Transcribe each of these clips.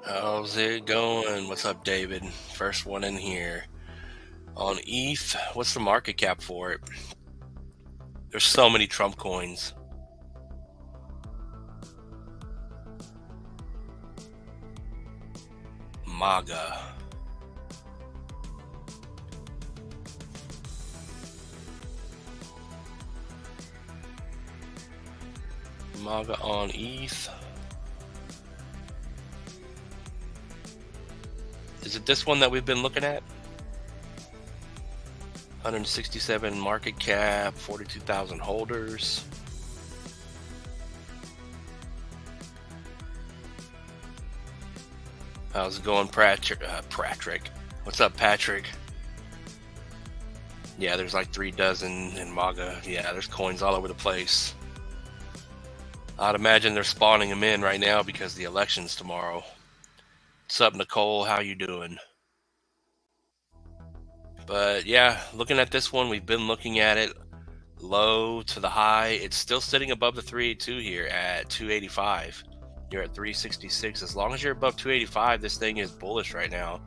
How's it going? What's up, David? First one in here. On ETH, what's the market cap for it? There's so many Trump coins. MAGA. MAGA on ETH. Is it this one that we've been looking at? 167 market cap, 42,000 holders. How's it going, Patrick? What's up, Patrick? Yeah, there's like 3 dozen in MAGA. Yeah, there's coins all over the place. I'd imagine they're spawning them in right now because the election's tomorrow. What's up, Nicole? How you doing? But yeah, looking at this one, we've been looking at it low to the high. It's still sitting above the 382 here at 285. You're at 366. As long as you're above 285, this thing is bullish right now.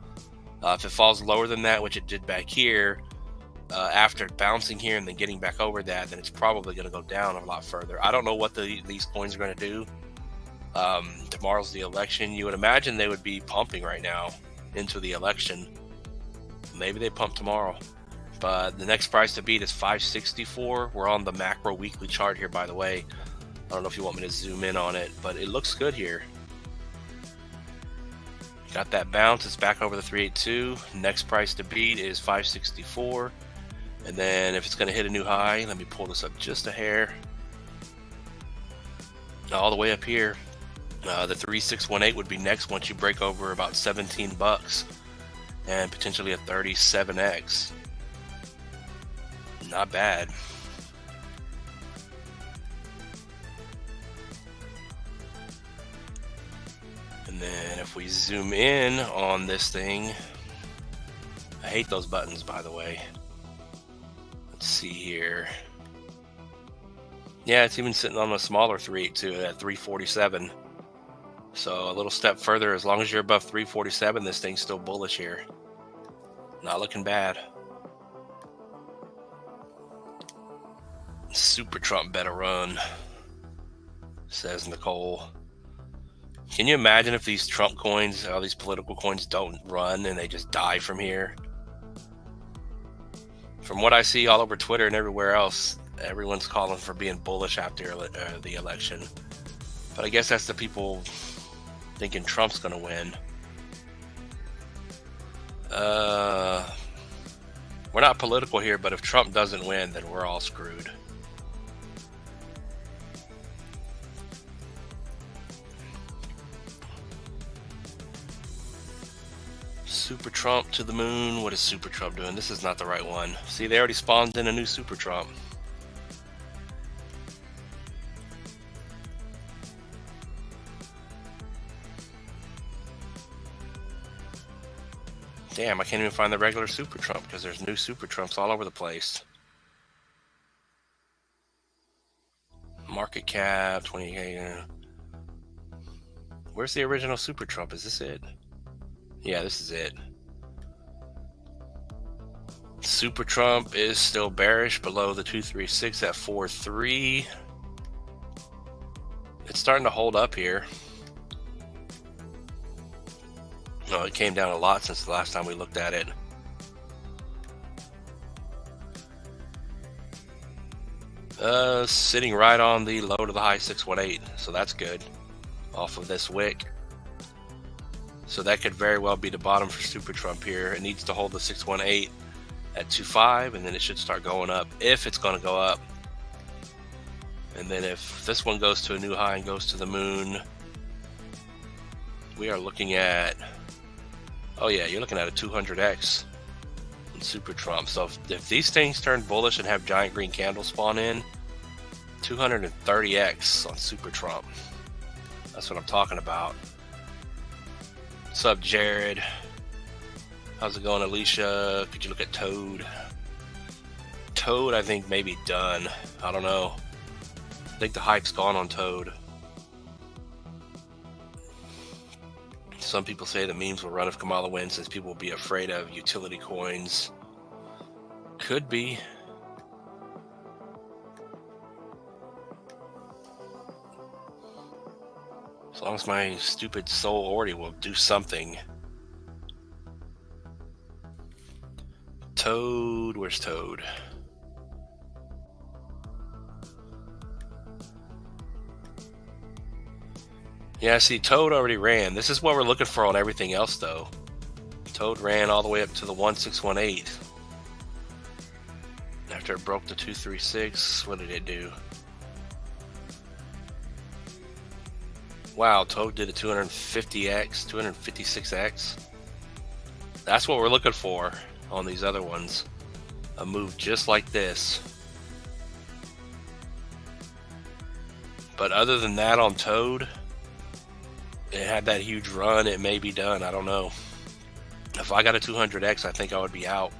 If it falls lower than that, which it did back here, after bouncing here and then getting back over that, then it's probably going to go down a lot further. I don't know what these coins are going to do. Tomorrow's the election. You would imagine they would be pumping right now into the election. Maybe they pump tomorrow. But the next price to beat is 564. We're on the macro weekly chart here, by the way. I don't know if you want me to zoom in on it, but it looks good here. Got that bounce. It's back over the 382. Next price to beat is 564. And then if it's going to hit a new high, let me pull this up just a hair. All the way up here. The 3618 would be next once you break over about 17 bucks and potentially a 37x. Not bad. And then if we zoom in on this thing, I hate those buttons, by the way. Let's see here. Yeah, it's even sitting on a smaller 382 at 347. So a little step further, as long as you're above 347, this thing's still bullish here. Not looking bad. Super Trump better run, says Nicole. Can you imagine if these Trump coins, all these political coins don't run and they just die from here? From what I see all over Twitter and everywhere else, everyone's calling for being bullish after the election. But I guess that's the people thinking Trump's going to win. We're not political here, but if Trump doesn't win, then we're all screwed. Super Trump to the moon. What is Super Trump doing? This is not the right one. See, they already spawned in a new Super Trump. Damn, I can't even find the regular Super Trump because there's new Super Trumps all over the place. Market cap, 20K. Where's the original Super Trump? Is this it? Yeah, this is it. Super Trump is still bearish below the 236 at 4.3. It's starting to hold up here. No, it came down a lot since the last time we looked at it. Sitting right on the low to the high 618, so that's good. Off of this wick. So that could very well be the bottom for Super Trump here. It needs to hold the 618 at 2.5, and then it should start going up if it's going to go up. And then if this one goes to a new high and goes to the moon, we are looking at, oh yeah, you're looking at a 200x in Super Trump. So if these things turn bullish and have giant green candles spawn in, 230x on Super Trump. That's what I'm talking about. What's up, Jared? How's it going, Alicia? Could you look at Toad? Toad, I think, may be done. I don't know. I think the hype's gone on Toad. Some people say the memes will run if Kamala wins, since people will be afraid of utility coins. Could be. As long as my stupid soul already will do something. Toad, where's Toad? Yeah, see, Toad already ran. This is what we're looking for on everything else, though. Toad ran all the way up to the 1618. After it broke the 236, what did it do? Wow, Toad did a 250x, 256x. That's what we're looking for on these other ones. A move just like this. But other than that on Toad, it had that huge run, it may be done, I don't know. If I got a 200x, I think I would be out.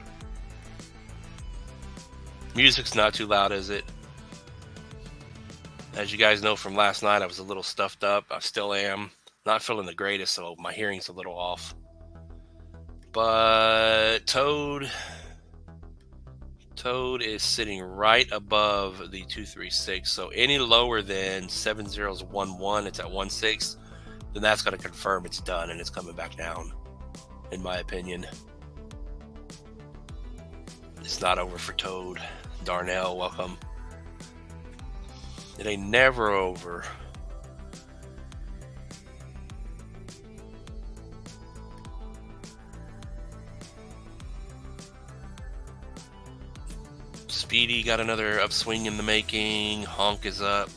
Music's not too loud, is it? As you guys know from last night, I was a little stuffed up. I still am. Not feeling the greatest, so my hearing's a little off. But Toad is sitting right above the 236. So any lower than 7011, it's at 16, then that's going to confirm it's done and it's coming back down, in my opinion. It's not over for Toad. Darnell, welcome. It ain't never over. Speedy got another upswing in the making. Honk is up.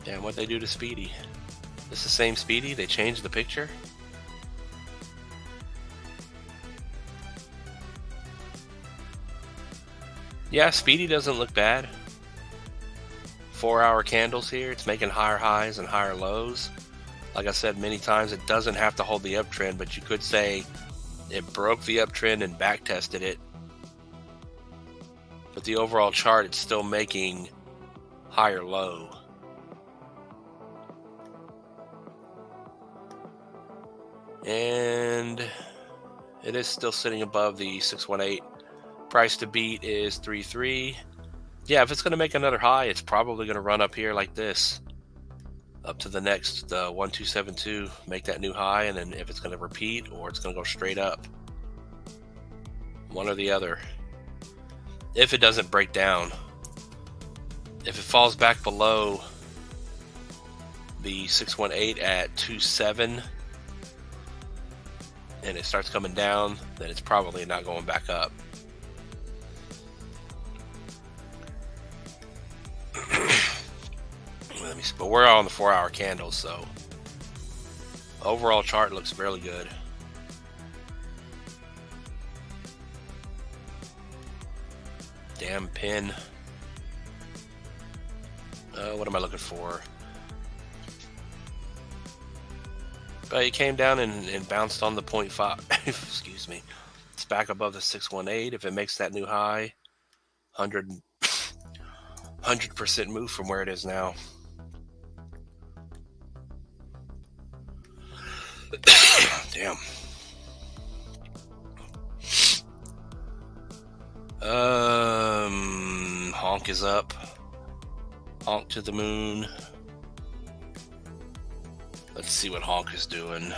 Damn, what'd they do to Speedy? This the same Speedy? They changed the picture? Yeah, Speedy doesn't look bad. 4-hour candles here. It's making higher highs and higher lows. Like I said many times, it doesn't have to hold the uptrend, but you could say it broke the uptrend and back tested it. But the overall chart, it's still making higher low. And it is still sitting above the 618. Price to beat is 3.3. Yeah, if it's going to make another high, it's probably going to run up here like this, up to the next 1272, make that new high, and then if it's going to repeat or it's going to go straight up, one or the other. If it doesn't break down, if it falls back below the 618 at 2.7 and it starts coming down, then it's probably not going back up. Let me see, but we're on the 4-hour candles, so overall chart looks fairly good. Damn pin. What am I looking for? But it came down and bounced on the 0.5. Excuse me. It's back above the 618. If it makes that new high, 100% move from where it is now. Damn. Honk is up. Honk to the moon. Let's see what Honk is doing.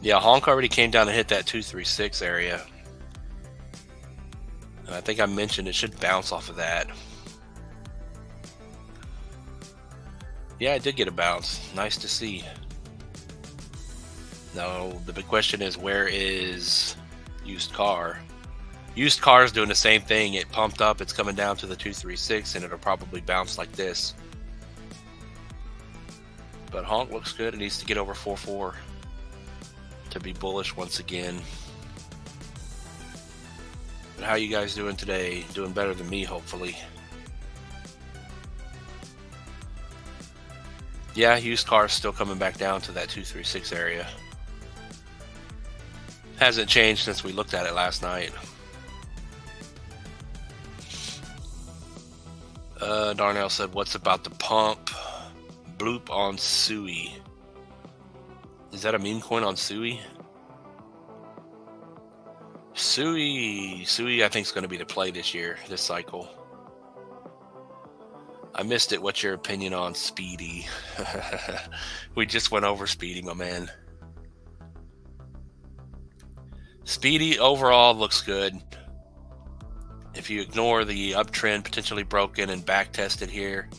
Yeah, Honk already came down and hit that 236 area. I think I mentioned it should bounce off of that. Yeah, it did get a bounce. Nice to see. Now, the big question is, where is used car? Used car is doing the same thing. It pumped up, it's coming down to the 236, and it'll probably bounce like this. But Honk looks good. It needs to get over 4.4 to be bullish once again. But how you guys doing today? Doing better than me, hopefully. Yeah, used cars still coming back down to that 236 area. Hasn't changed since we looked at it last night. Darnell said, what's about the pump? Bloop on SUI. Is that a meme coin on SUI? SUI I think is going to be the play this year, this cycle. I missed it. What's your opinion on Speedy? We just went over Speedy, my man. Speedy overall looks good. If you ignore the uptrend potentially broken and back tested here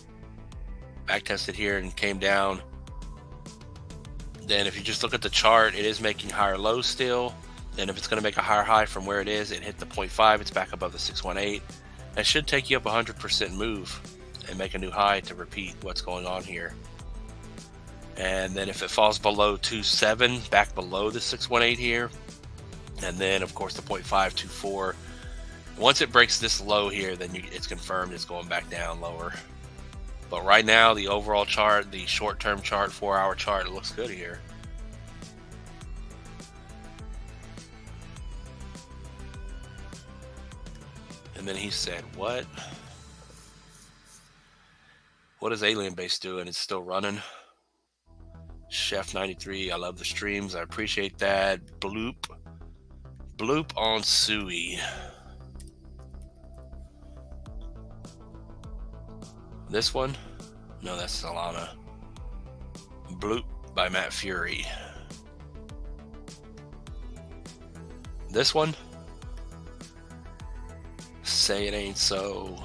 and came down, then if you just look at the chart, it is making higher lows still. Then if it's going to make a higher high from where it is, it hit the 0.5, it's back above the 618. That should take you up 100% move and make a new high to repeat what's going on here. And then if it falls below 2.7, back below the 618 here, and then of course the 0.524, once it breaks this low here, then it's confirmed it's going back down lower. But right now, the overall chart, the short-term chart, 4-hour chart, it looks good here. And then he said, what? What is Alien Base doing? It's still running. Chef 93, I love the streams. I appreciate that. Bloop on SUI. This one? No, that's Solana. Bloop by Matt Fury. This one? Say it ain't so.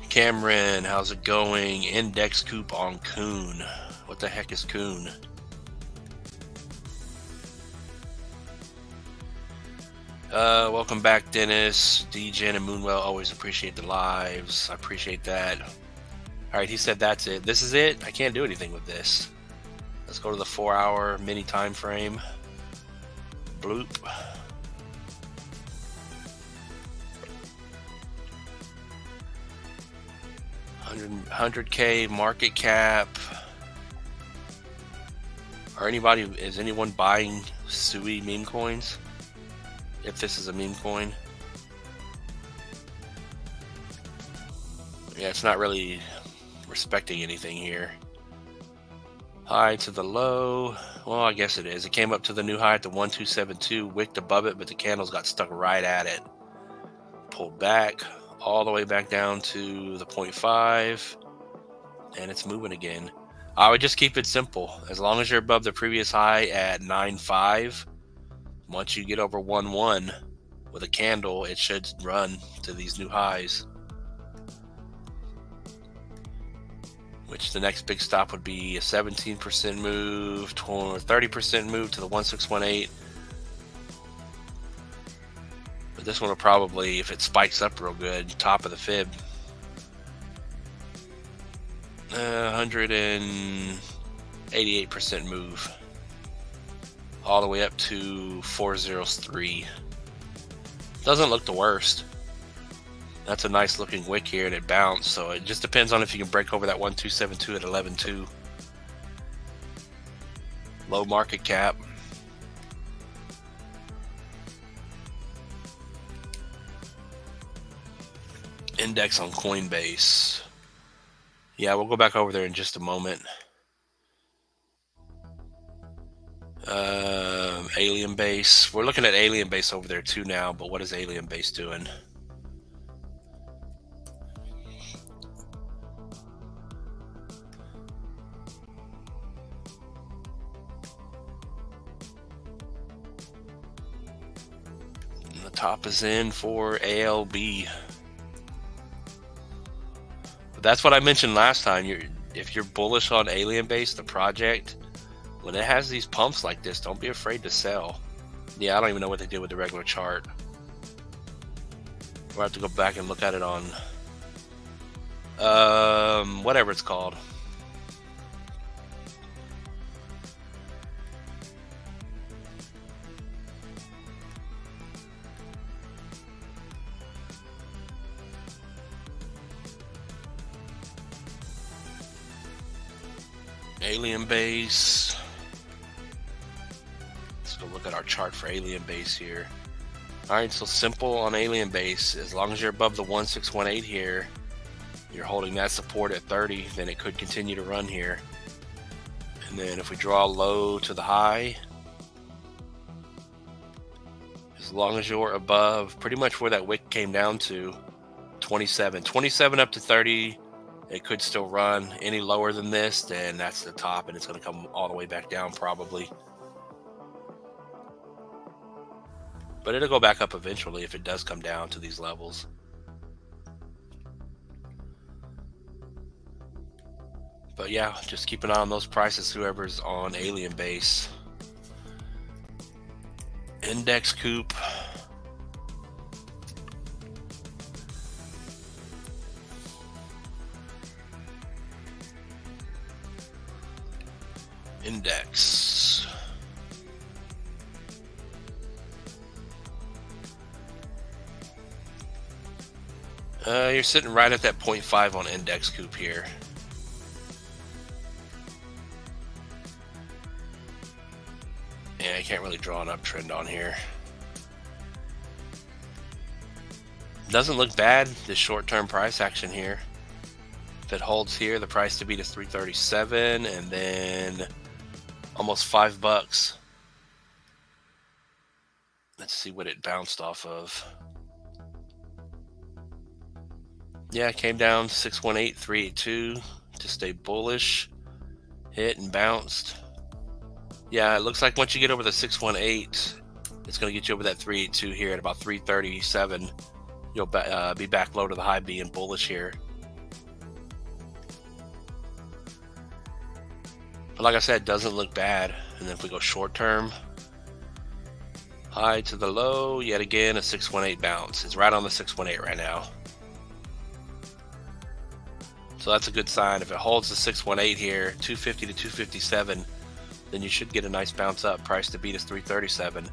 Cameron, how's it going? Index Coop on Coon. What the heck is Coon? Welcome back, Dennis. DJen and Moonwell, always appreciate the lives. I appreciate that. Alright, he said that's it. This is it? I can't do anything with this. Let's go to the 4-hour mini time frame. Bloop. 100K market cap. Is anyone buying SUI meme coins? If this is a meme coin. Yeah, it's not really respecting anything here. High to the low. Well, I guess it is. It came up to the new high at the 1272, wicked above it, but the candles got stuck right at it. Pulled back all the way back down to the 0.5, and it's moving again. I would just keep it simple. As long as you're above the previous high at 9.5, once you get over 1.1 with a candle, it should run to these new highs. Which the next big stop would be a 17% move, 30% move to the 1618. But this one will probably, if it spikes up real good, top of the fib. 188% move. All the way up to 403. Doesn't look the worst. That's a nice looking wick here, and it bounced, so it just depends on if you can break over that 1272 at 11.2. Low market cap. Index on Coinbase. Yeah, we'll go back over there in just a moment. Alien Base. We're looking at Alien Base over there too now, but what is Alien Base doing? And the top is in for ALB. But that's what I mentioned last time. If you're bullish on Alien Base, the project, when it has these pumps like this, don't be afraid to sell. Yeah, I don't even know what they did with the regular chart. We'll have to go back and look at it on whatever it's called. Alien base. Let's go look at our chart for alien base here. All right, so simple on alien base. As long as you're above the 1618 here, you're holding that support at 30, then it could continue to run here. And then if we draw low to the high, as long as you're above pretty much where that wick came down to, 27 up to 30, it could still run. Any lower than this, then that's the top, and it's going to come all the way back down probably. But it'll go back up eventually if it does come down to these levels. But yeah, just keep an eye on those prices, whoever's on alien base. Index Coop. Index. You're sitting right at that 0.5 on Index Coop here. Yeah, I can't really draw an uptrend on here. Doesn't look bad, this short-term price action here. If it holds here, the price to beat is 337, and then almost $5. Let's see what it bounced off of. Yeah, it came down 618, 382 to stay bullish. Hit and bounced. Yeah, it looks like once you get over the 618, it's going to get you over that 382 here at about 337. You'll be back low to the high, being bullish here. But like I said, doesn't look bad. And then if we go short term, high to the low, yet again a 618 bounce. It's right on the 618 right now. So that's a good sign. If it holds the 618 here, 250 to 257, then you should get a nice bounce up. Price to beat is 337.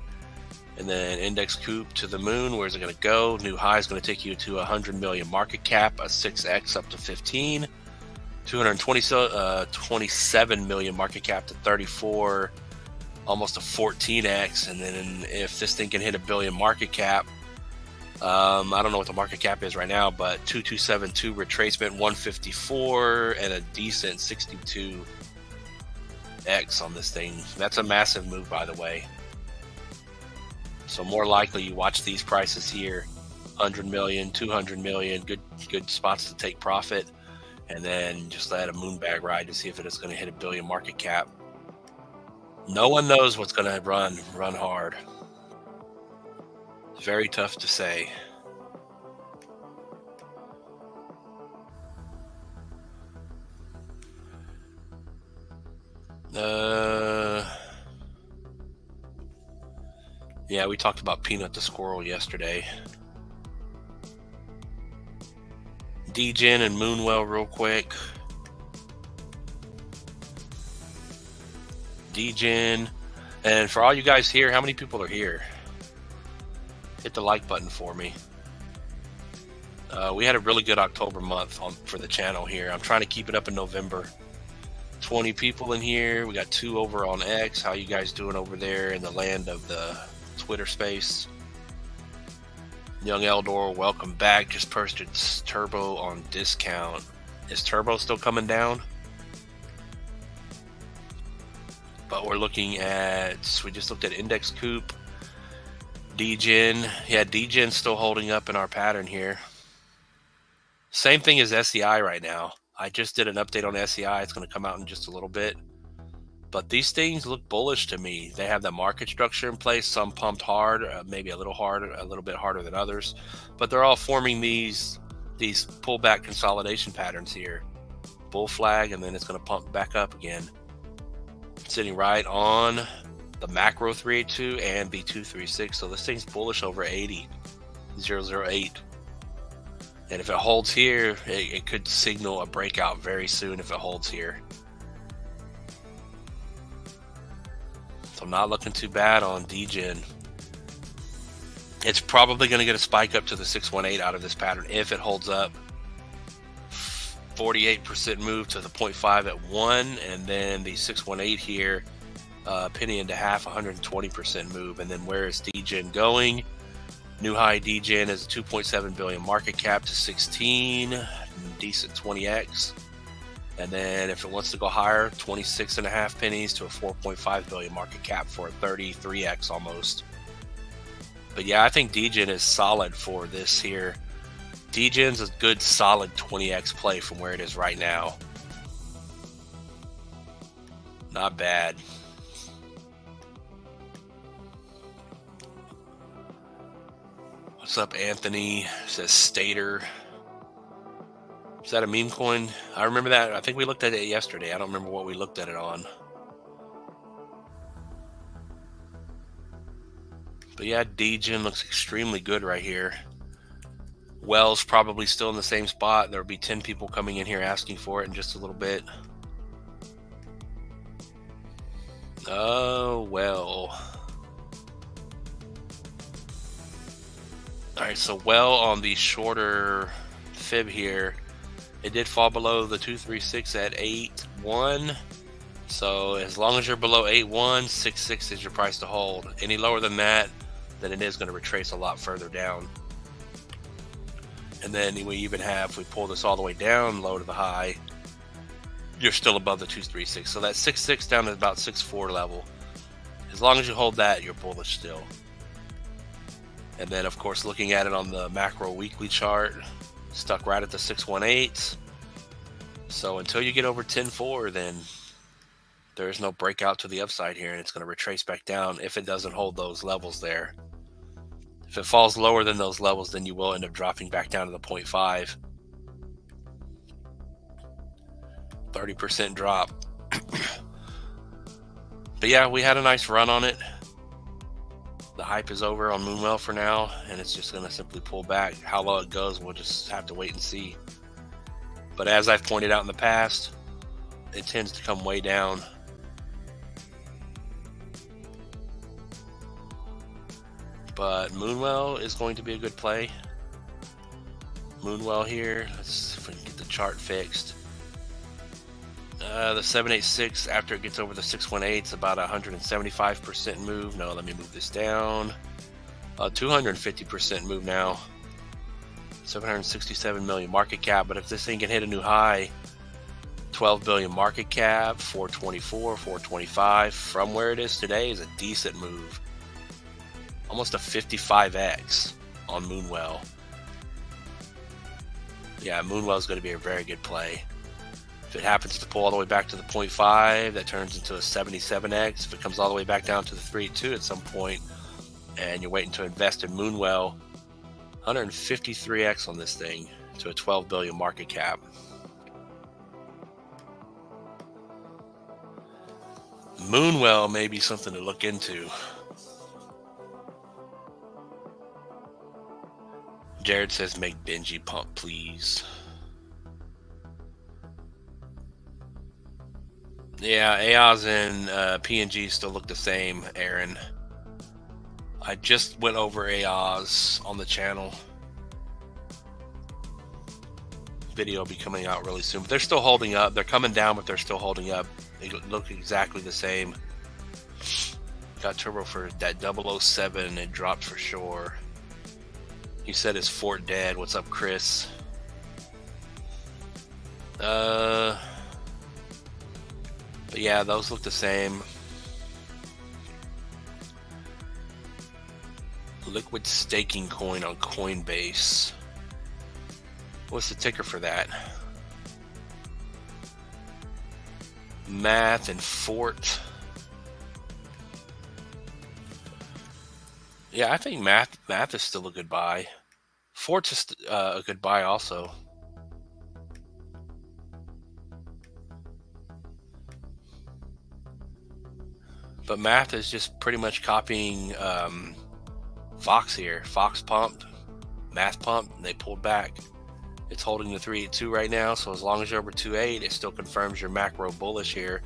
And then Index Coop to the moon. Where's it going to go? New high is going to take you to 100 million market cap, a 6x up to 15. 227 million market cap to 34, almost a 14x. And then if this thing can hit $1 billion market cap, I don't know what the market cap is right now, but 2272 retracement, 154, and a decent 62x on this thing. That's a massive move, by the way. So more likely you watch these prices here, 100 million, 200 million, good spots to take profit, and then just let a moonbag ride to see if it is going to hit $1 billion market cap. No one knows what's going to run hard. It's very tough to say. Yeah, we talked about Peanut the Squirrel yesterday. Degen and Moonwell real quick. Degen. And for all you guys here, how many people are here? Hit the like button for me. We had a really good October month for the channel here. I'm trying to keep it up in November. 20 people in here. We got 2 over on X. How you guys doing over there in the land of the Twitter space? Young Eldor, welcome back. Just purchased Turbo on discount. Is Turbo still coming down? But we're looking at, we just looked at Index Coop. Degen. Yeah, Degen's still holding up in our pattern here. Same thing as SEI right now. I just did an update on SEI. It's going to come out in just a little bit. But these things look bullish to me. They have the market structure in place. Some pumped hard, maybe a little bit harder than others. But they're all forming these pullback consolidation patterns here. Bull flag, and then it's going to pump back up again. Sitting right on the macro 382 and B236. So this thing's bullish over 80, 008. And if it holds here, it could signal a breakout very soon if it holds here. So I'm not looking too bad on Degen. It's probably going to get a spike up to the 618 out of this pattern if it holds up. 48% move to the 0.5 at 1, and then the 618 here, penny and a half, 120% move. And then where is DGen going? New high DGen is a 2.7 billion market cap to 16, decent 20x. And then if it wants to go higher, 26.5 pennies to a 4.5 billion market cap for a 33x almost. But yeah, I think DGen is solid for this here. DGen's a good solid 20x play from where it is right now. Not bad. What's up, Anthony? Says Stater. Is that a meme coin? I remember that. I think we looked at it yesterday. I don't remember what we looked at it on. But yeah, DGen looks extremely good right here. Wells probably still in the same spot. There'll be 10 people coming in here asking for it in just a little bit. Oh, well. All right, so well on the shorter fib here, it did fall below the 236 at 8.1. So as long as you're below 8.1, 6.6 is your price to hold. Any lower than that, then it is going to retrace a lot further down. And then we even have, if we pull this all the way down, low to the high, you're still above the 236. So that 6.6 down to about 6.4 level. As long as you hold that, you're bullish still. And then, of course, looking at it on the macro weekly chart, stuck right at the 618. So until you get over 10.4, then there is no breakout to the upside here, and it's going to retrace back down if it doesn't hold those levels there. If it falls lower than those levels, then you will end up dropping back down to the 0.5. 30% drop. But yeah, we had a nice run on it. The hype is over on Moonwell for now, and it's just going to simply pull back. How low it goes, we'll just have to wait and see. But as I've pointed out in the past, it tends to come way down. But Moonwell is going to be a good play. Moonwell here, let's see if we can get the chart fixed. The 786, after it gets over the 618, it's about 175% move. No, let me move this down. 250% move now. 767 million market cap. But if this thing can hit a new high, 12 billion market cap, 424, 425, from where it is today is a decent move. Almost a 55x on Moonwell. Yeah, Moonwell is going to be a very good play. If it happens to pull all the way back to the 0.5, that turns into a 77x. If it comes all the way back down to the 3.2 at some point, and you're waiting to invest in Moonwell, 153x on this thing to a 12 billion market cap. Moonwell may be something to look into. Jared says, make Benji pump, please. Yeah, AOS and PNG still look the same, Aaron. I just went over AOS on the channel. Video will be coming out really soon. But they're still holding up. They're coming down, but they're still holding up. They look exactly the same. Got turbo for that 007. It dropped for sure. He said his fort dead. What's up, Chris? But yeah, those look the same. Liquid staking coin on Coinbase. What's the ticker for that? Math and Fort. Yeah, I think Math is still a good buy. Fort's is a good buy also. But Math is just pretty much copying Fox here. Fox pumped, Math pumped, and they pulled back. It's holding the 382 right now, so as long as you're over 28, it still confirms your macro bullish here.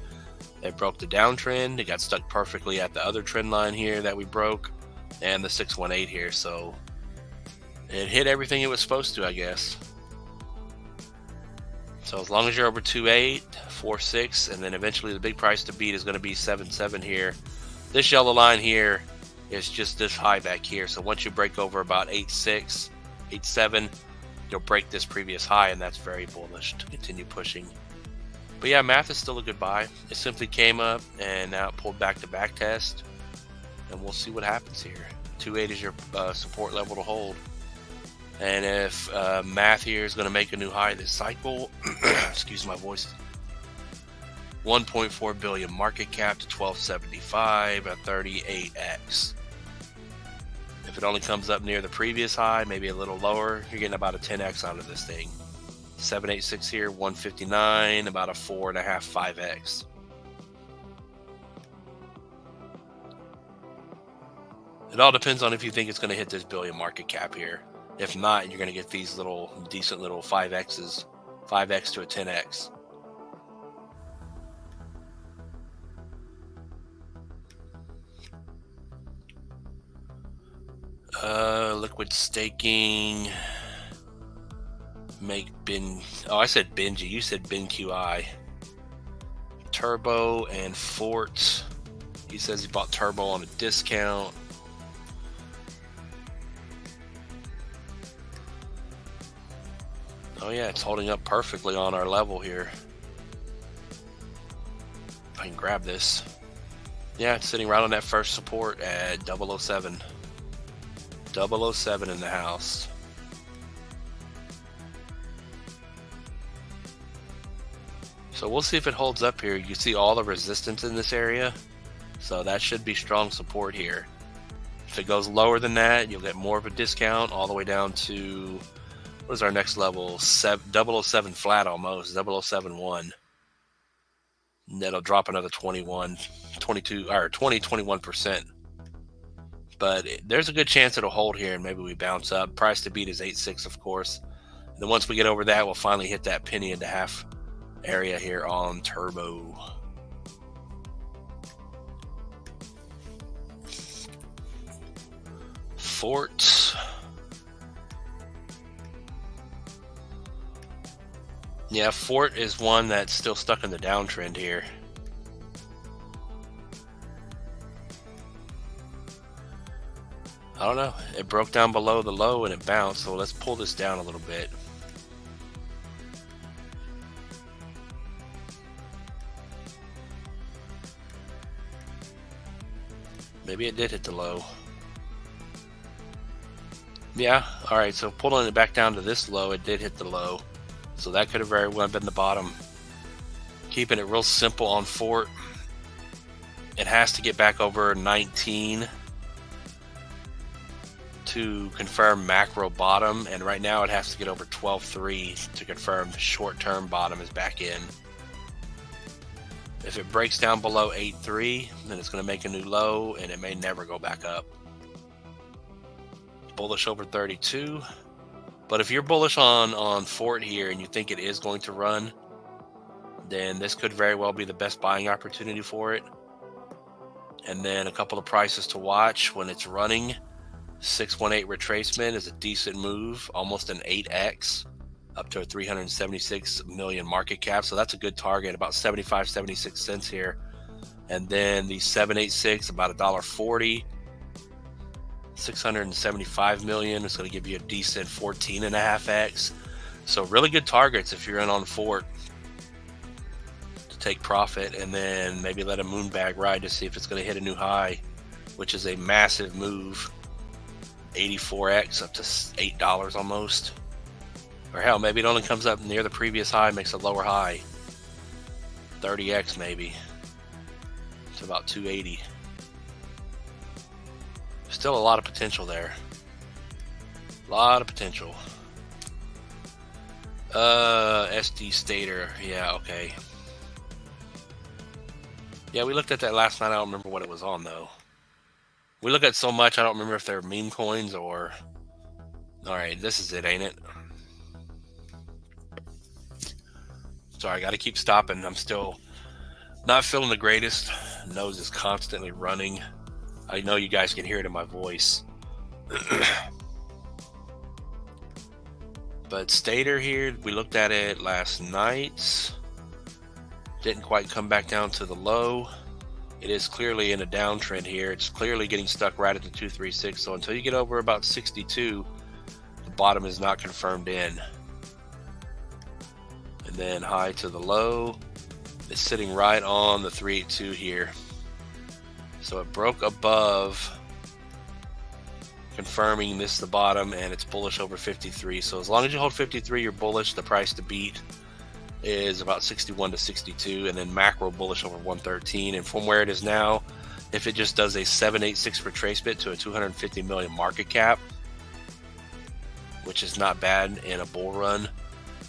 They broke the downtrend. It got stuck perfectly at the other trend line here that we broke, and the 618 here. So it hit everything it was supposed to, I guess. So as long as you're over 2.8, 4.6, and then eventually the big price to beat is going to be 7.7 here. This yellow line here is just this high back here. So once you break over about 8.6, 8.7, you'll break this previous high, and that's very bullish to continue pushing. But yeah, math is still a good buy. It simply came up and now it pulled back to back test, and we'll see what happens here. 2.8 is your support level to hold. And if math here is going to make a new high this cycle, excuse my voice, 1.4 billion market cap to 1275 at 38x. If it only comes up near the previous high, maybe a little lower, you're getting about a 10x out of this thing. 786 here, 159, about a 4.5, 5x. It all depends on if you think it's going to hit this billion market cap here. If not, you're going to get these little decent little 5x's, 5x to a 10x. Liquid staking. Make bin. Oh, I said Benji. You said BinQI. Turbo and Fort. He says he bought Turbo on a discount. Oh yeah, it's holding up perfectly on our level here. If I can grab this. Yeah, it's sitting right on that first support at 007. 007 in the house. So we'll see if it holds up here. You see all the resistance in this area. So that should be strong support here. If it goes lower than that, you'll get more of a discount all the way down to, what is our next level? 007 flat almost, 007.1. And that'll drop another 21%. But there's a good chance it'll hold here and maybe we bounce up. Price to beat is 8.6, of course. And then once we get over that, we'll finally hit that penny and a half area here on Turbo. Fort. Yeah, Fort is one that's still stuck in the downtrend here. I don't know. It broke down below the low and it bounced, so let's pull this down a little bit. Maybe it did hit the low. Yeah, alright, so pulling it back down to this low, it did hit the low. So that could have very well been the bottom. Keeping it real simple on Fort. It has to get back over 19 to confirm macro bottom, and right now it has to get over 12.3 to confirm the short-term bottom is back in. If it breaks down below 8.3, then it's going to make a new low, and it may never go back up. Bullish over 32. But if you're bullish on Fort here and you think it is going to run, then this could very well be the best buying opportunity for it. And then a couple of prices to watch when it's running. 618 retracement is a decent move, almost an 8x, up to a 376 million market cap. So that's a good target, about 75, 76 cents here. And then the 786, about $1.40. 675 million is going to give you a decent 14.5x. So really good targets if you're in on Fort to take profit, and then maybe let a moonbag ride to see if it's going to hit a new high, which is a massive move. 84x up to $8 almost. Or hell, maybe it only comes up near the previous high, makes a lower high. 30x maybe. It's about 280. Still a lot of potential there. A lot of potential. SD Stater. Yeah, okay. Yeah, we looked at that last night. I don't remember what it was on, though. We look at so much, I don't remember if they're meme coins or... Alright, this is it, ain't it? Sorry, I gotta keep stopping. I'm still not feeling the greatest. Nose is constantly running. I know you guys can hear it in my voice. But Stater here, we looked at it last night. Didn't quite come back down to the low. It is clearly in a downtrend here. It's clearly getting stuck right at the 236. So until you get over about 62, the bottom is not confirmed in. And then high to the low is sitting right on the 382 here. So it broke above, confirming this is the bottom, and it's bullish over 53. So as long as you hold 53, you're bullish. The price to beat is about 61 to 62, and then macro bullish over 113. And from where it is now, if it just does a 786 retracement to a 250 million market cap, which is not bad in a bull run,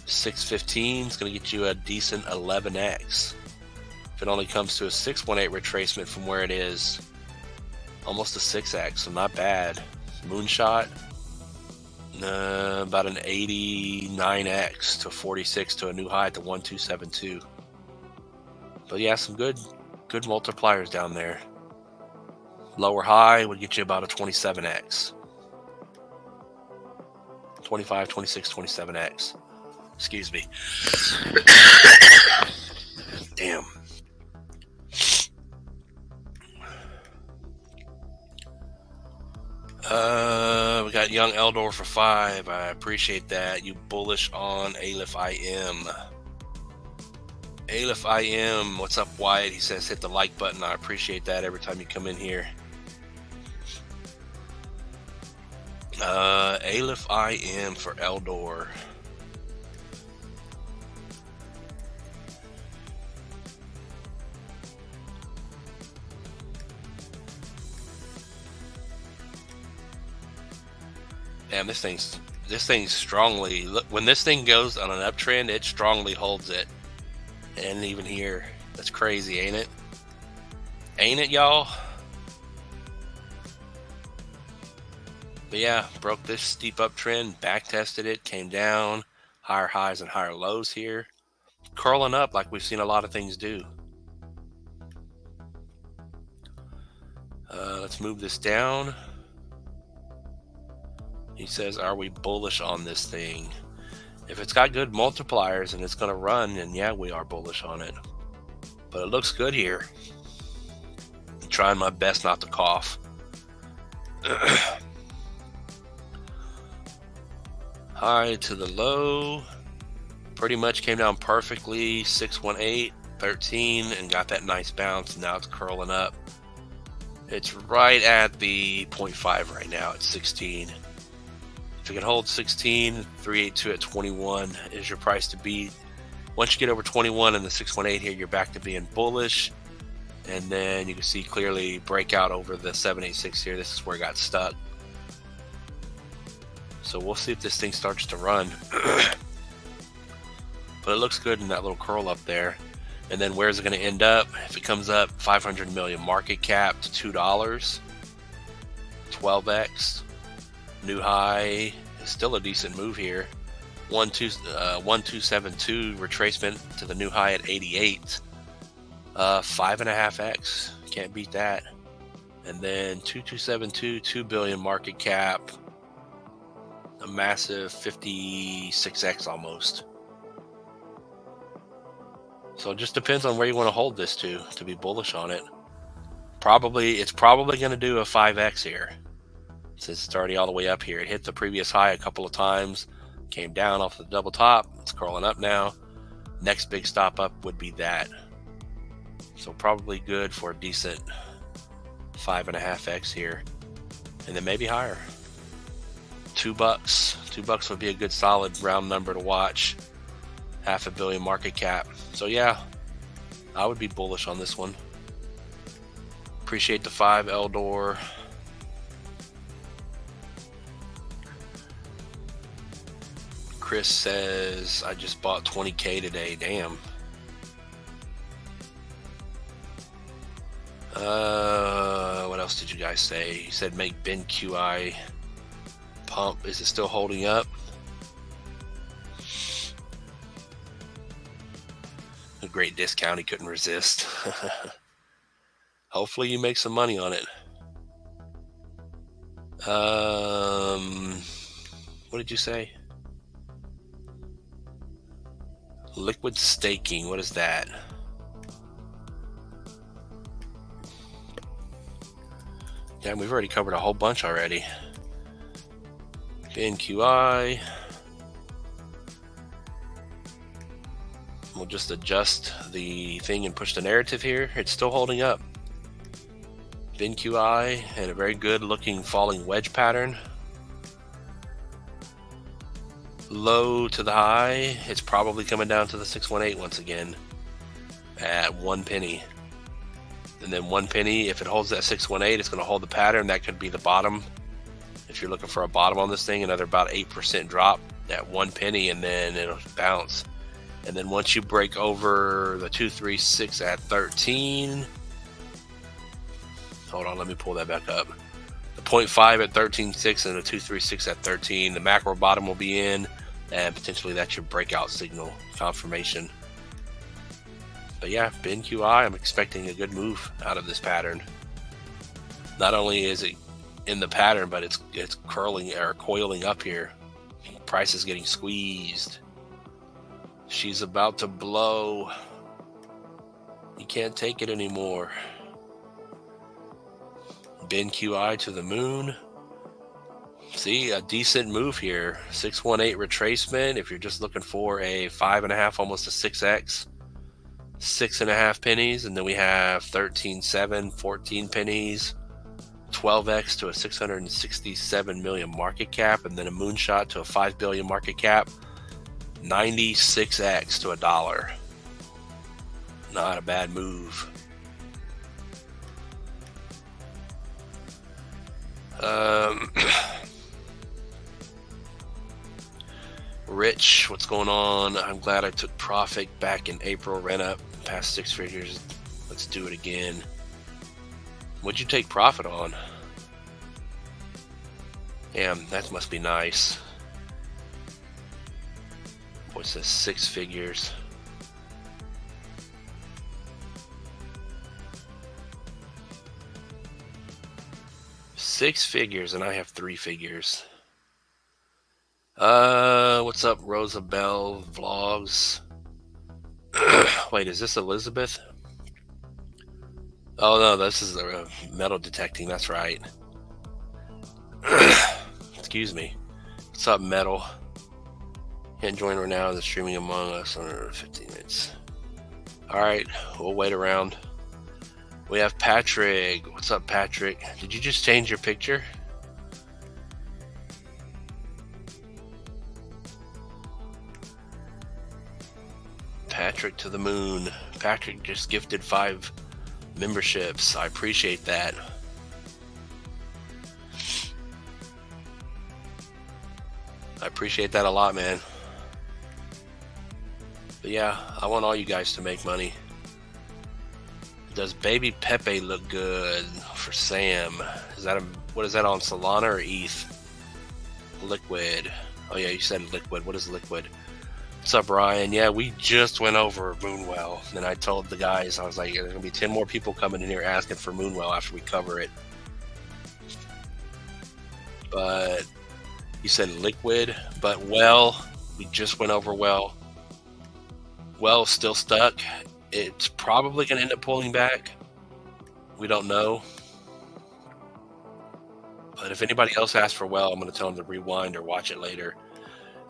615 is going to get you a decent 11x. If it only comes to a 618 retracement from where it is, almost a 6x, so not bad. Moonshot, about an 89x to 46 to a new high at the 1272. But yeah, some good multipliers down there. Lower high would get you about a 27x. 25, 26, 27x. Excuse me. Damn. We got Young Eldor for 5. I appreciate that. You bullish on Aleph IM. Aleph IM, what's up, Wyatt? He says hit the like button. I appreciate that every time you come in here. Aleph IM for Eldor. Damn, this thing's strongly, look, when this thing goes on an uptrend, it strongly holds it. And even here, that's crazy, ain't it? Ain't it, y'all? But yeah, broke this steep uptrend, back tested it, came down, higher highs and higher lows here, curling up like we've seen a lot of things do. Let's move this down. He says, are we bullish on this thing? If it's got good multipliers and it's going to run, then yeah, we are bullish on it. But it looks good here. I'm trying my best not to cough. High to the low. Pretty much came down perfectly. 618, 13, and got that nice bounce. Now it's curling up. It's right at the 0.5 right now at 16. If you can hold 16, 382 at 21 is your price to beat. Once you get over 21 and the 618 here, you're back to being bullish. And then you can see clearly breakout over the 786 here. This is where it got stuck. So we'll see if this thing starts to run. But it looks good in that little curl up there. And then where's it going to end up? If it comes up 500 million market cap to $2, 12x. New high is still a decent move here. 1272 retracement to the new high at 88. 5.5x. Can't beat that. And then 2272, 2 billion market cap. A massive 56x almost. So it just depends on where you want to hold this to be bullish on it. It's probably going to do a 5x here. Since it's already all the way up here. It hit the previous high a couple of times, came down off the double top. It's curling up now. Next big stop up would be that. So probably good for a decent 5.5x here. And then maybe higher. $2. $2 would be a good solid round number to watch. $500 million market cap. So yeah, I would be bullish on this one. Appreciate the 5, Eldor. Chris says, I just bought 20K today. Damn. What else did you guys say? He said make Ben QI pump. Is it still holding up? A great discount he couldn't resist. Hopefully you make some money on it. What did you say? Liquid staking, what is that? Yeah, we've already covered a whole bunch already. NQI. We'll just adjust the thing and push the narrative here. It's still holding up. NQI and a very good looking falling wedge pattern. Low to the high, it's probably coming down to the 618 once again at 1 penny. And then 1 penny, if it holds that 618, it's going to hold the pattern. That could be the bottom. If you're looking for a bottom on this thing, another about 8% drop at 1 penny, and then it'll bounce. And then once you break over the 236 at 13, hold on, let me pull that back up. The 0.5 at 13.6 and the 236 at 13, the macro bottom will be in, and potentially that's your breakout signal confirmation. But yeah, BNQI, I'm expecting a good move out of this pattern. Not only is it in the pattern, but it's curling or coiling up here. Price is getting squeezed. She's about to blow. You can't take it anymore. BNQI to the moon. See, a decent move here. 618 retracement. If you're just looking for a 5.5, almost a 6x. 6.5 pennies, and then we have 13.7, 14 pennies, 12x to a 667 million market cap, and then a moonshot to a 5 billion market cap, 96x to $1. Not a bad move. Rich, what's going on? I'm glad I took profit back in April, ran up past 6 figures. Let's do it again. What'd you take profit on? Damn, that must be nice. What's this? 6 figures. Six figures, and I have 3 figures. What's up, Rosabelle Vlogs? Wait, is this Elizabeth? Oh no, this is metal detecting, that's right. Excuse me. What's up, Metal? Can't join right now, the streaming Among Us under 15 minutes. Alright, we'll wait around. We have Patrick. What's up, Patrick? Did you just change your picture? Patrick to the moon. Patrick just gifted 5 memberships. I appreciate that. I appreciate that a lot, man. But yeah, I want all you guys to make money. Does Baby Pepe look good for Sam? Is that what is that on Solana or ETH? Liquid. Oh yeah, you said liquid. What is liquid? What's up, Ryan? Yeah, we just went over Moonwell, and I told the guys, I was like, there's gonna be 10 more people coming in here asking for Moonwell after we cover it. But you said liquid, but well, we just went over well. Well, still stuck. It's probably gonna end up pulling back. We don't know. But if anybody else asks for well, I'm gonna tell them to rewind or watch it later.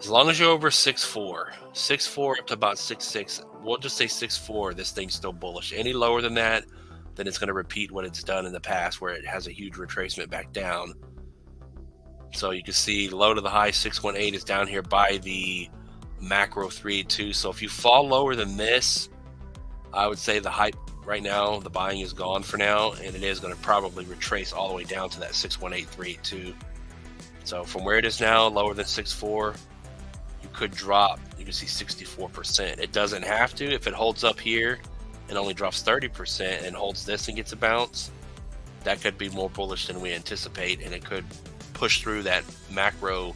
As long as you're over 6.4, 6.4 up to about 6.6, we'll just say 6.4, this thing's still bullish. Any lower than that, then it's going to repeat what it's done in the past where it has a huge retracement back down. So you can see low to the high 618 is down here by the macro 382. So if you fall lower than this, I would say the hype right now, the buying is gone for now, and it is going to probably retrace all the way down to that 618, 382. So from where it is now, lower than 6.4, you could drop. You can see 64%. It doesn't have to. If it holds up here and only drops 30% and holds this and gets a bounce, that could be more bullish than we anticipate, and it could push through that macro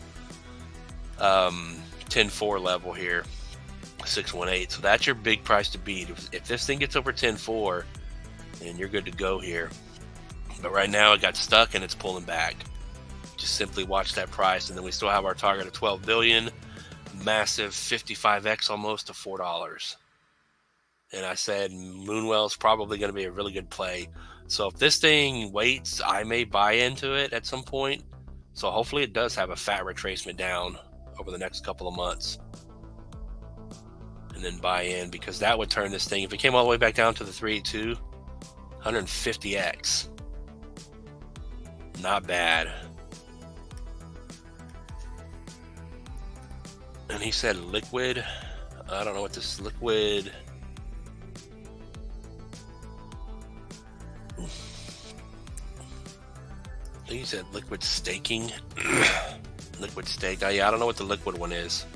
10.4 level here, 618. So that's your big price to beat. If this thing gets over 10.4, then you're good to go here. But right now it got stuck and it's pulling back. Just simply watch that price, and then we still have our target of 12 billion. massive 55x almost to $4. And I said Moonwell's probably going to be a really good play. So if this thing waits, I may buy into it at some point. So hopefully it does have a fat retracement down over the next couple of months. And then buy in, because that would turn this thing, if it came all the way back down to the 382, 150x. Not bad. And he said liquid. I don't know what this liquid. I think he said liquid staking. Liquid stake. Oh, yeah, I don't know what the liquid one is.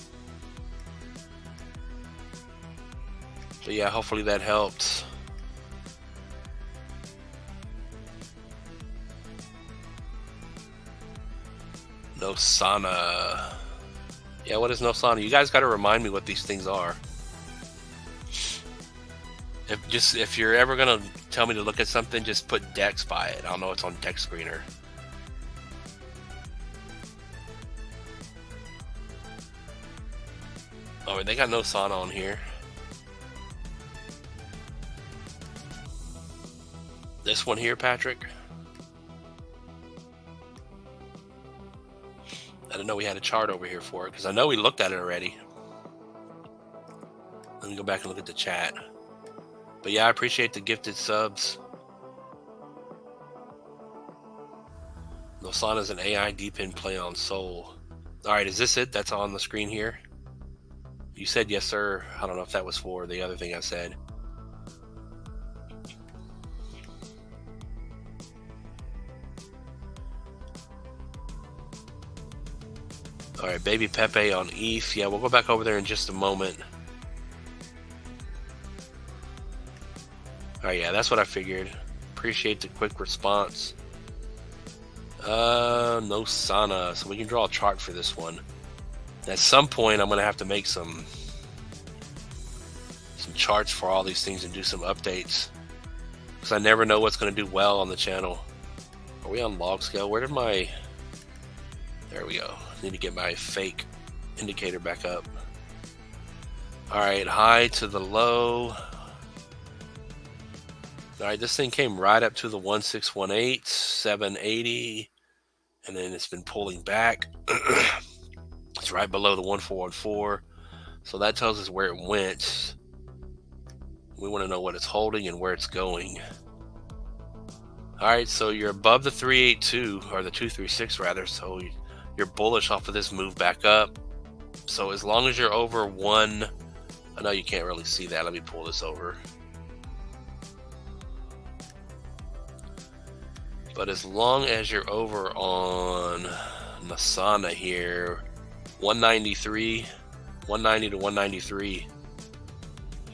But yeah, hopefully that helped. No sauna. Yeah, what is no sauna? You guys got to remind me what these things are. If you're ever gonna tell me to look at something, just put Dex by it. I don't know what's on Dex Screener. Oh, they got no sauna on here. This one here, Patrick. I didn't know we had a chart over here for it, because I know we looked at it already. Let me go back and look at the chat. But yeah, I appreciate the gifted subs. Nosana is an AI deep-in play on Sol. Alright, is this it? That's on the screen here? You said yes, sir. I don't know if that was for the other thing I said. Alright, Baby Pepe on ETH. Yeah, we'll go back over there in just a moment. Alright, yeah, that's what I figured. Appreciate the quick response. No sauna. So we can draw a chart for this one. At some point, I'm going to have to make some charts for all these things and do some updates. Because I never know what's going to do well on the channel. Are we on log scale? Where did my... There we go. Need to get my fake indicator back up. Alright, high to the low. Alright, this thing came right up to the 1618, 780, and then it's been pulling back. It's right below the 1414. So that tells us where it went. We want to know what it's holding and where it's going. Alright, so you're above the 382, or the 236 rather, so you're bullish off of this move back up. So as long as you're over one, I know you can't really see that. Let me pull this over. But as long as you're over on Nasana here, 193, 190 to 193,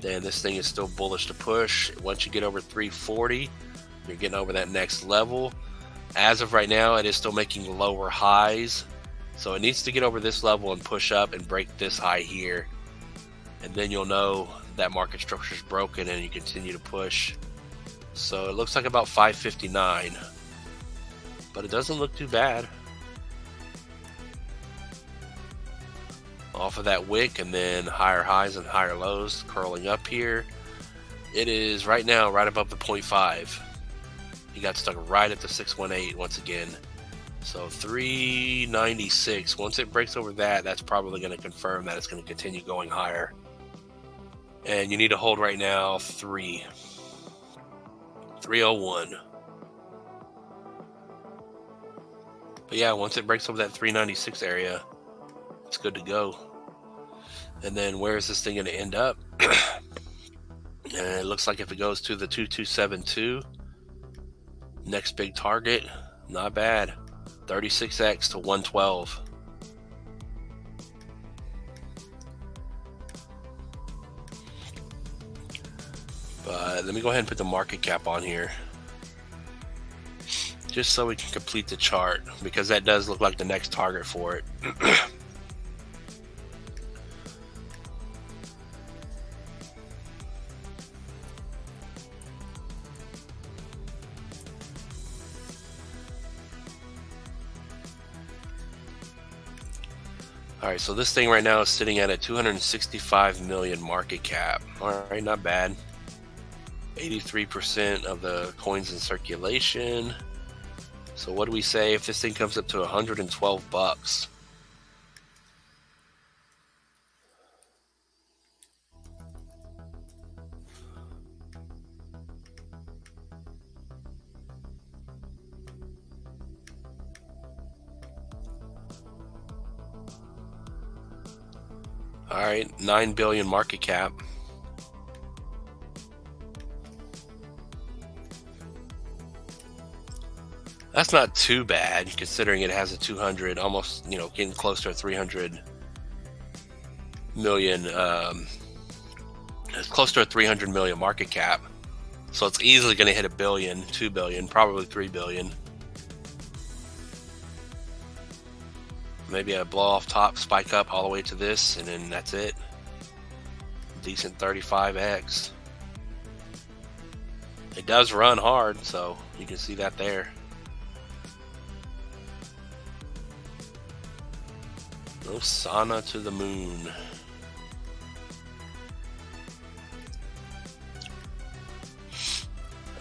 then this thing is still bullish to push. Once you get over 340, you're getting over that next level. As of right now, it is still making lower highs. So it needs to get over this level and push up and break this high here. And then you'll know that market structure is broken and you continue to push. So it looks like about 559. But it doesn't look too bad. Off of that wick and then higher highs and higher lows curling up here. It is right now right above the 0.5. He got stuck right at the 618 once again. So 396. Once it breaks over that, that's probably going to confirm that it's going to continue going higher. And you need to hold right now 301. But yeah, once it breaks over that 396 area, it's good to go. And then where is this thing going to end up? And it looks like if it goes to the 2272, next big target, not bad. 36x to 112. But let me go ahead and put the market cap on here, just so we can complete the chart, because that does look like the next target for it. All right, so this thing right now is sitting at a 265 million market cap. All right, not bad. 83% of the coins in circulation. So what do we say if this thing comes up to 112 bucks? All right, 9 billion market cap. That's not too bad considering it has a 200, almost, getting close to a 300 million, it's close to a 300 million market cap. So it's easily going to hit 1 billion, 2 billion, probably 3 billion. Maybe a blow off top, spike up all the way to this, and then that's it. Decent 35x. It does run hard, so you can see that there. No sauna to the moon.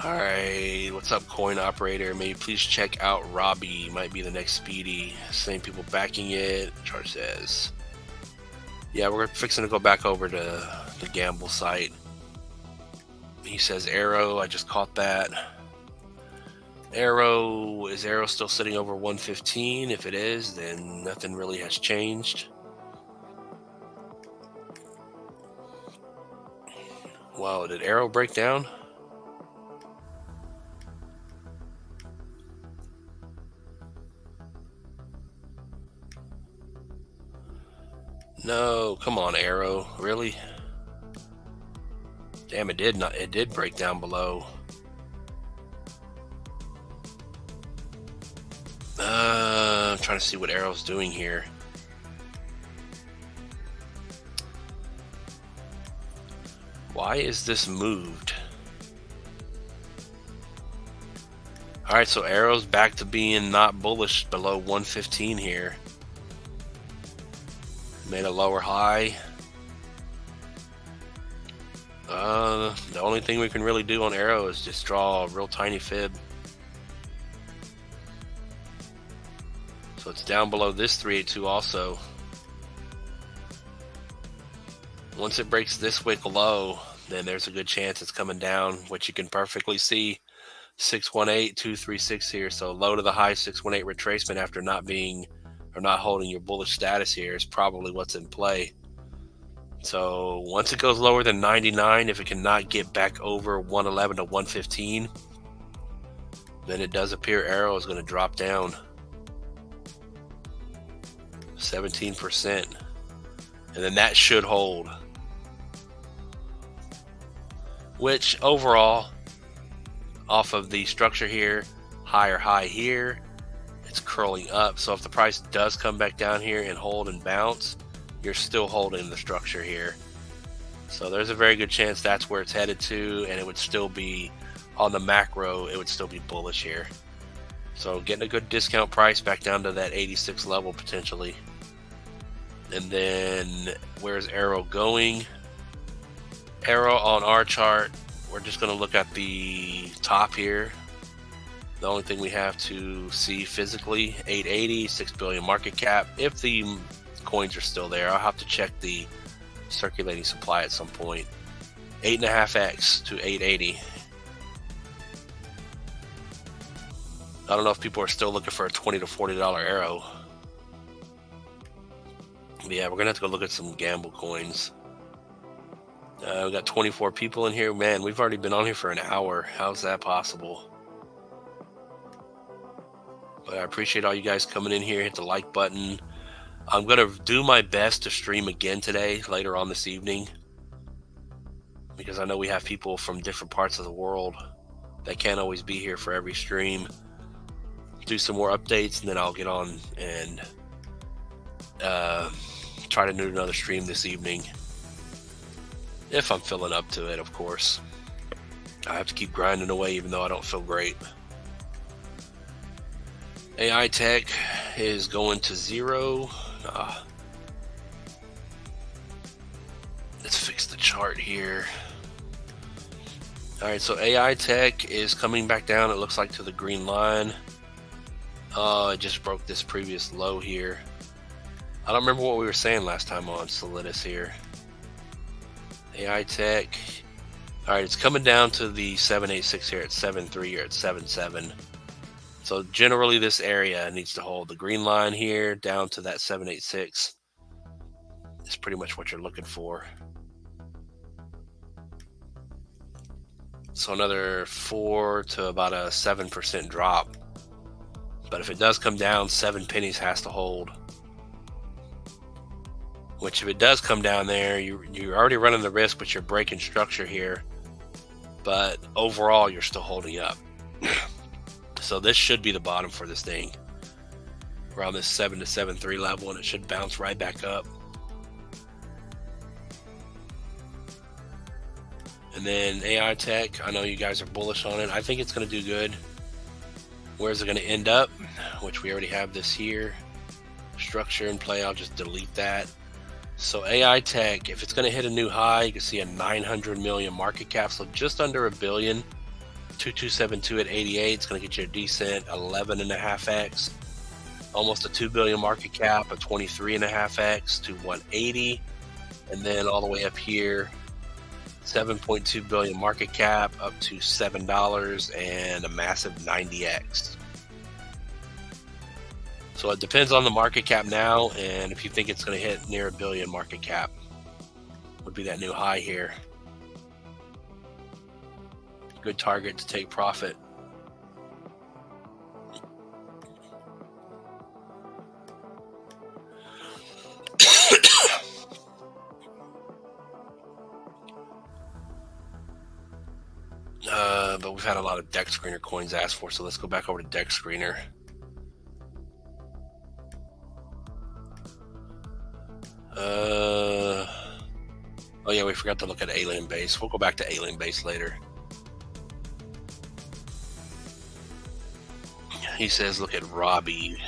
Alright, what's up, coin operator? Maybe please check out Robbie. Might be the next Speedy. Same people backing it. Chart says. Yeah, we're fixing to go back over to the gamble site. He says Arrow. I just caught that. Arrow, is Arrow still sitting over 115? If it is, then nothing really has changed. Wow, did Arrow break down? No, come on, Arrow. Really? Damn, it did break down below. I'm trying to see what Arrow's doing here. Why is this moved? Alright, so Arrow's back to being not bullish below 115 here. Made a lower high. The only thing we can really do on Arrow is just draw a real tiny fib. So it's down below this 382 also. Once it breaks this wick low, then there's a good chance it's coming down, which you can perfectly see. 618, 236 here. So low to the high 618 retracement after not holding your bullish status here is probably what's in play. So once it goes lower than 99, if it cannot get back over 111 to 115, then it does appear Arrow is going to drop down 17%, and then that should hold, which overall, off of the structure here, higher high here, it's curling up. So if the price does come back down here and hold and bounce, you're still holding the structure here. So there's a very good chance that's where it's headed to, and it would still be on the macro, it would still be bullish here. So getting a good discount price back down to that 86 level potentially. And then where's Arrow going? Arrow on our chart, we're just going to look at the top here. The only thing we have to see physically, 880, 6 billion market cap. If the coins are still there, I'll have to check the circulating supply at some point. 8.5x to 880. I don't know if people are still looking for a $20 to $40 Arrow. But yeah, we're going to have to go look at some gamble coins. We got 24 people in here. Man, we've already been on here for an hour. How's that possible? But I appreciate all you guys coming in here. Hit the like button. I'm going to do my best to stream again today, later on this evening, because I know we have people from different parts of the world that can't always be here for every stream. Do some more updates, and then I'll get on and try to do another stream this evening. If I'm feeling up to it, of course. I have to keep grinding away even though I don't feel great. AI Tech is going to 0. Let's fix the chart here. All right, so AI Tech is coming back down, it looks like, to the green line. Oh, it just broke this previous low here. I don't remember what we were saying last time on Solidus here. AI Tech. All right, it's coming down to the 786 here at 7.3 or at 7.7. So generally this area needs to hold the green line here down to that 786. Is pretty much what you're looking for. So another 4 to about a 7% drop. But if it does come down, 7 pennies has to hold. Which if it does come down there, you're already running the risk, but you're breaking structure here. But overall, you're still holding up. So this should be the bottom for this thing. Around this 7 to 7.3 level, and it should bounce right back up. And then AI Tech, I know you guys are bullish on it. I think it's going to do good. Where's it going to end up? Which we already have this here. Structure in play, I'll just delete that. So AI Tech, if it's going to hit a new high, you can see a 900 million market cap, so just under $1 billion. 2272 at 88, it's going to get you a decent 11.5x. Almost a 2 billion market cap, a 23.5x to 180. And then all the way up here, 7.2 billion market cap up to $7 and a massive 90x. So it depends on the market cap now, and if you think it's going to hit near $1 billion market cap, would be that new high here. Good target to take profit. But we've had a lot of deck screener coins asked for, so let's go back over to deck screener. Oh yeah, we forgot to look at alien base. We'll go back to alien base later. He says look at Robbie.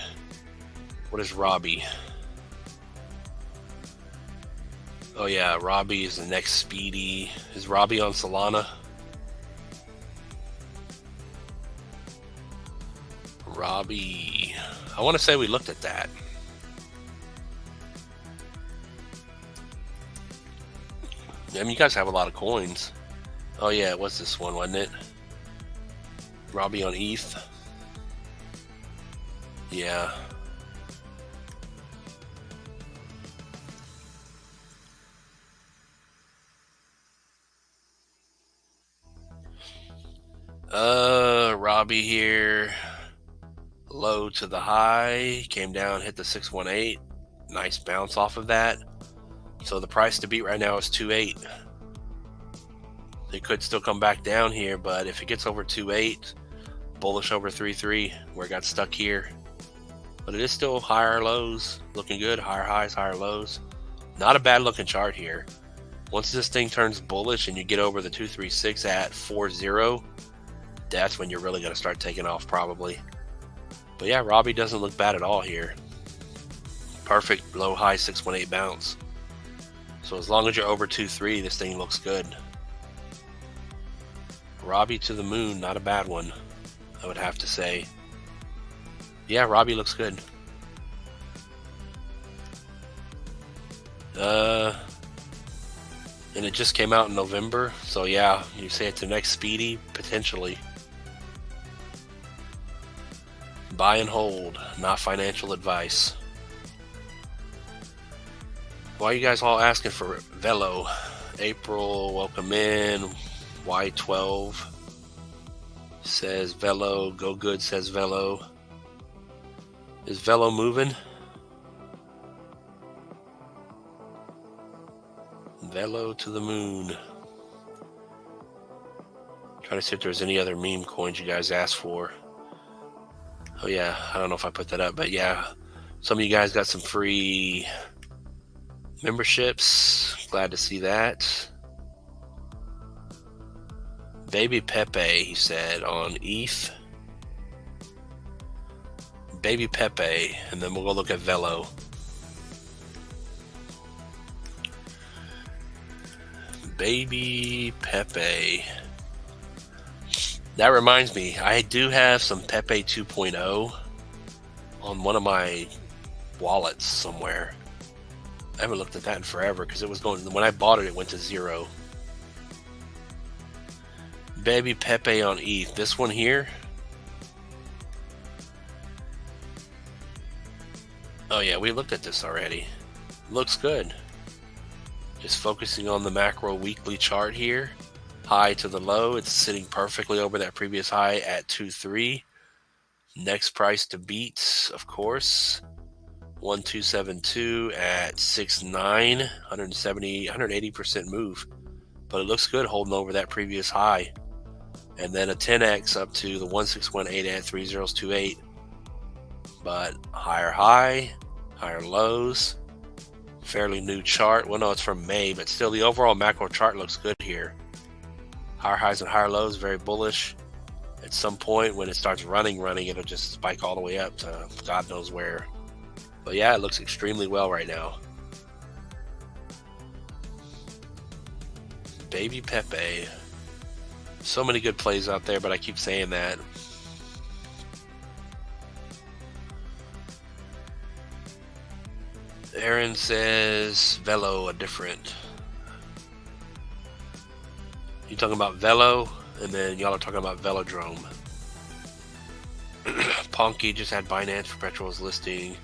What is Robbie? Oh yeah, Robbie is the next speedy. Is Robbie on Solana? Robbie. I want to say we looked at that. I mean, you guys have a lot of coins. Oh yeah, it was this one, wasn't it? Robbie on ETH. Yeah. Robbie here. Low to the high. Came down, hit the 618. Nice bounce off of that. So the price to beat right now is 2.8. It could still come back down here, but if it gets over 2.8, bullish over 3.3, where it got stuck here. But it is still higher lows, looking good, higher highs, higher lows. Not a bad looking chart here. Once this thing turns bullish and you get over the 236 at 4.0, that's when you're really going to start taking off probably. But yeah, Robbie doesn't look bad at all here. Perfect low high 618 bounce. So as long as you're over 2.3, this thing looks good. Robbie to the moon, not a bad one, I would have to say. Yeah, Robbie looks good. And it just came out in November, so yeah, you say it's the next speedy, potentially. Buy and hold, not financial advice. Why are you guys all asking for Velo? April, welcome in. Y12 says Velo. Go Good says Velo. Is Velo moving? Velo to the moon. Trying to see if there's any other meme coins you guys asked for. Oh yeah, I don't know if I put that up, but yeah, some of you guys got some free memberships. Glad to see that. Baby Pepe, he said, on ETH. Baby Pepe, and then we'll go look at Velo. Baby Pepe. That reminds me, I do have some Pepe 2.0 on one of my wallets somewhere. I haven't looked at that in forever because it was going, when I bought it, it went to 0. Baby Pepe on ETH. This one here. Oh yeah, we looked at this already. Looks good. Just focusing on the macro weekly chart here. High to the low. It's sitting perfectly over that previous high at 2.3. Next price to beat, of course. 1272 at 6.9. 180% move. But it looks good holding over that previous high. And then a 10x up to the 1618 at 3028. But higher high, higher lows. Fairly new chart. Well, no, it's from May, but still the overall macro chart looks good here. Higher highs and higher lows, very bullish. At some point when it starts running, it'll just spike all the way up to God knows where. But yeah, it looks extremely well right now. Baby Pepe. So many good plays out there, but I keep saying that. Aaron says Velo a different. You talking about Velo, and then y'all are talking about Velodrome. Ponky just had Binance Perpetuals listing.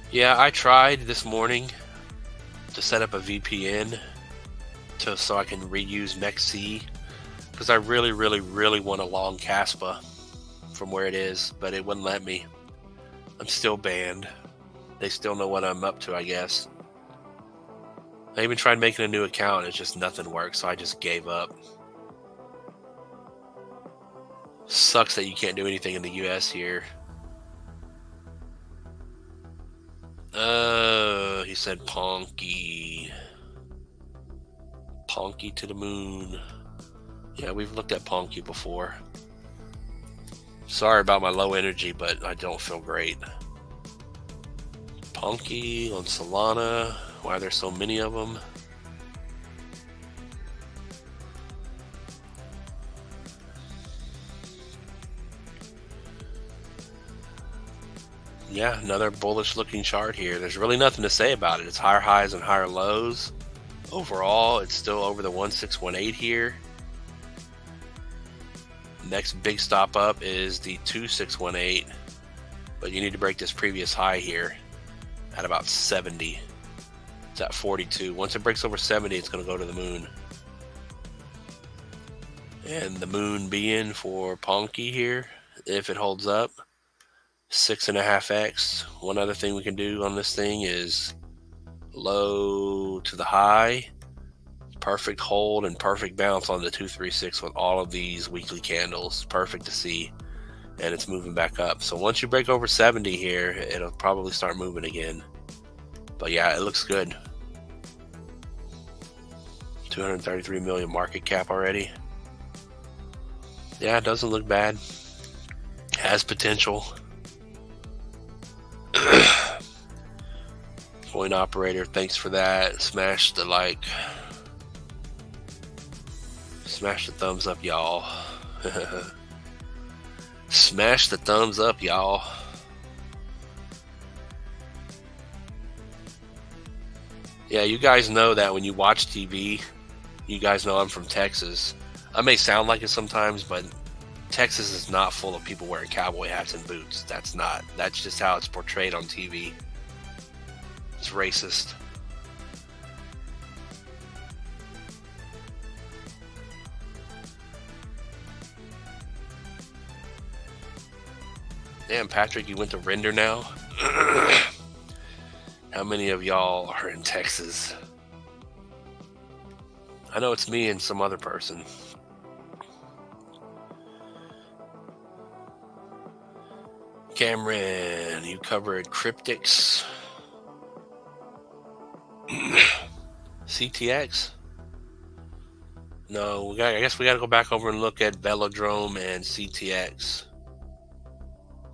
Yeah, I tried this morning to set up a VPN so I can reuse MEXC, because I really want a long Caspa from where it is, but it wouldn't let me. I'm still banned. They still know what I'm up to, I guess. I even tried making a new account. It's just nothing works, so I just gave up. Sucks that you can't do anything in the US here. He said Ponky. Ponky to the moon. Yeah, we've looked at Ponky before. Sorry about my low energy, but I don't feel great. Ponky on Solana. Why are there so many of them? Yeah, another bullish looking chart here. There's really nothing to say about it. It's higher highs and higher lows. Overall, it's still over the 1618 here. Next big stop up is the 2618, but you need to break this previous high here at about 70. It's at 42. Once it breaks over 70, it's going to go to the moon. And the moon being for Ponky here, if it holds up, 6.5x. One other thing we can do on this thing is low to the high, perfect hold and perfect bounce on the 236 with all of these weekly candles. Perfect to see, and it's moving back up. So once you break over 70 here, it'll probably start moving again. But yeah, it looks good. 233 million market cap already. Yeah, it doesn't look bad. Has potential. Coin operator, thanks for that. Smash the like. Smash the thumbs up, y'all. Smash the thumbs up, y'all. Yeah, you guys know that when you watch TV, you guys know I'm from Texas. I may sound like it sometimes, but Texas is not full of people wearing cowboy hats and boots. That's just how it's portrayed on TV. It's racist. Damn, Patrick, you went to render now? How many of y'all are in Texas? I know it's me and some other person. Cameron, you covered cryptics. CTX? No, I guess we got to go back over and look at Velodrome and CTX.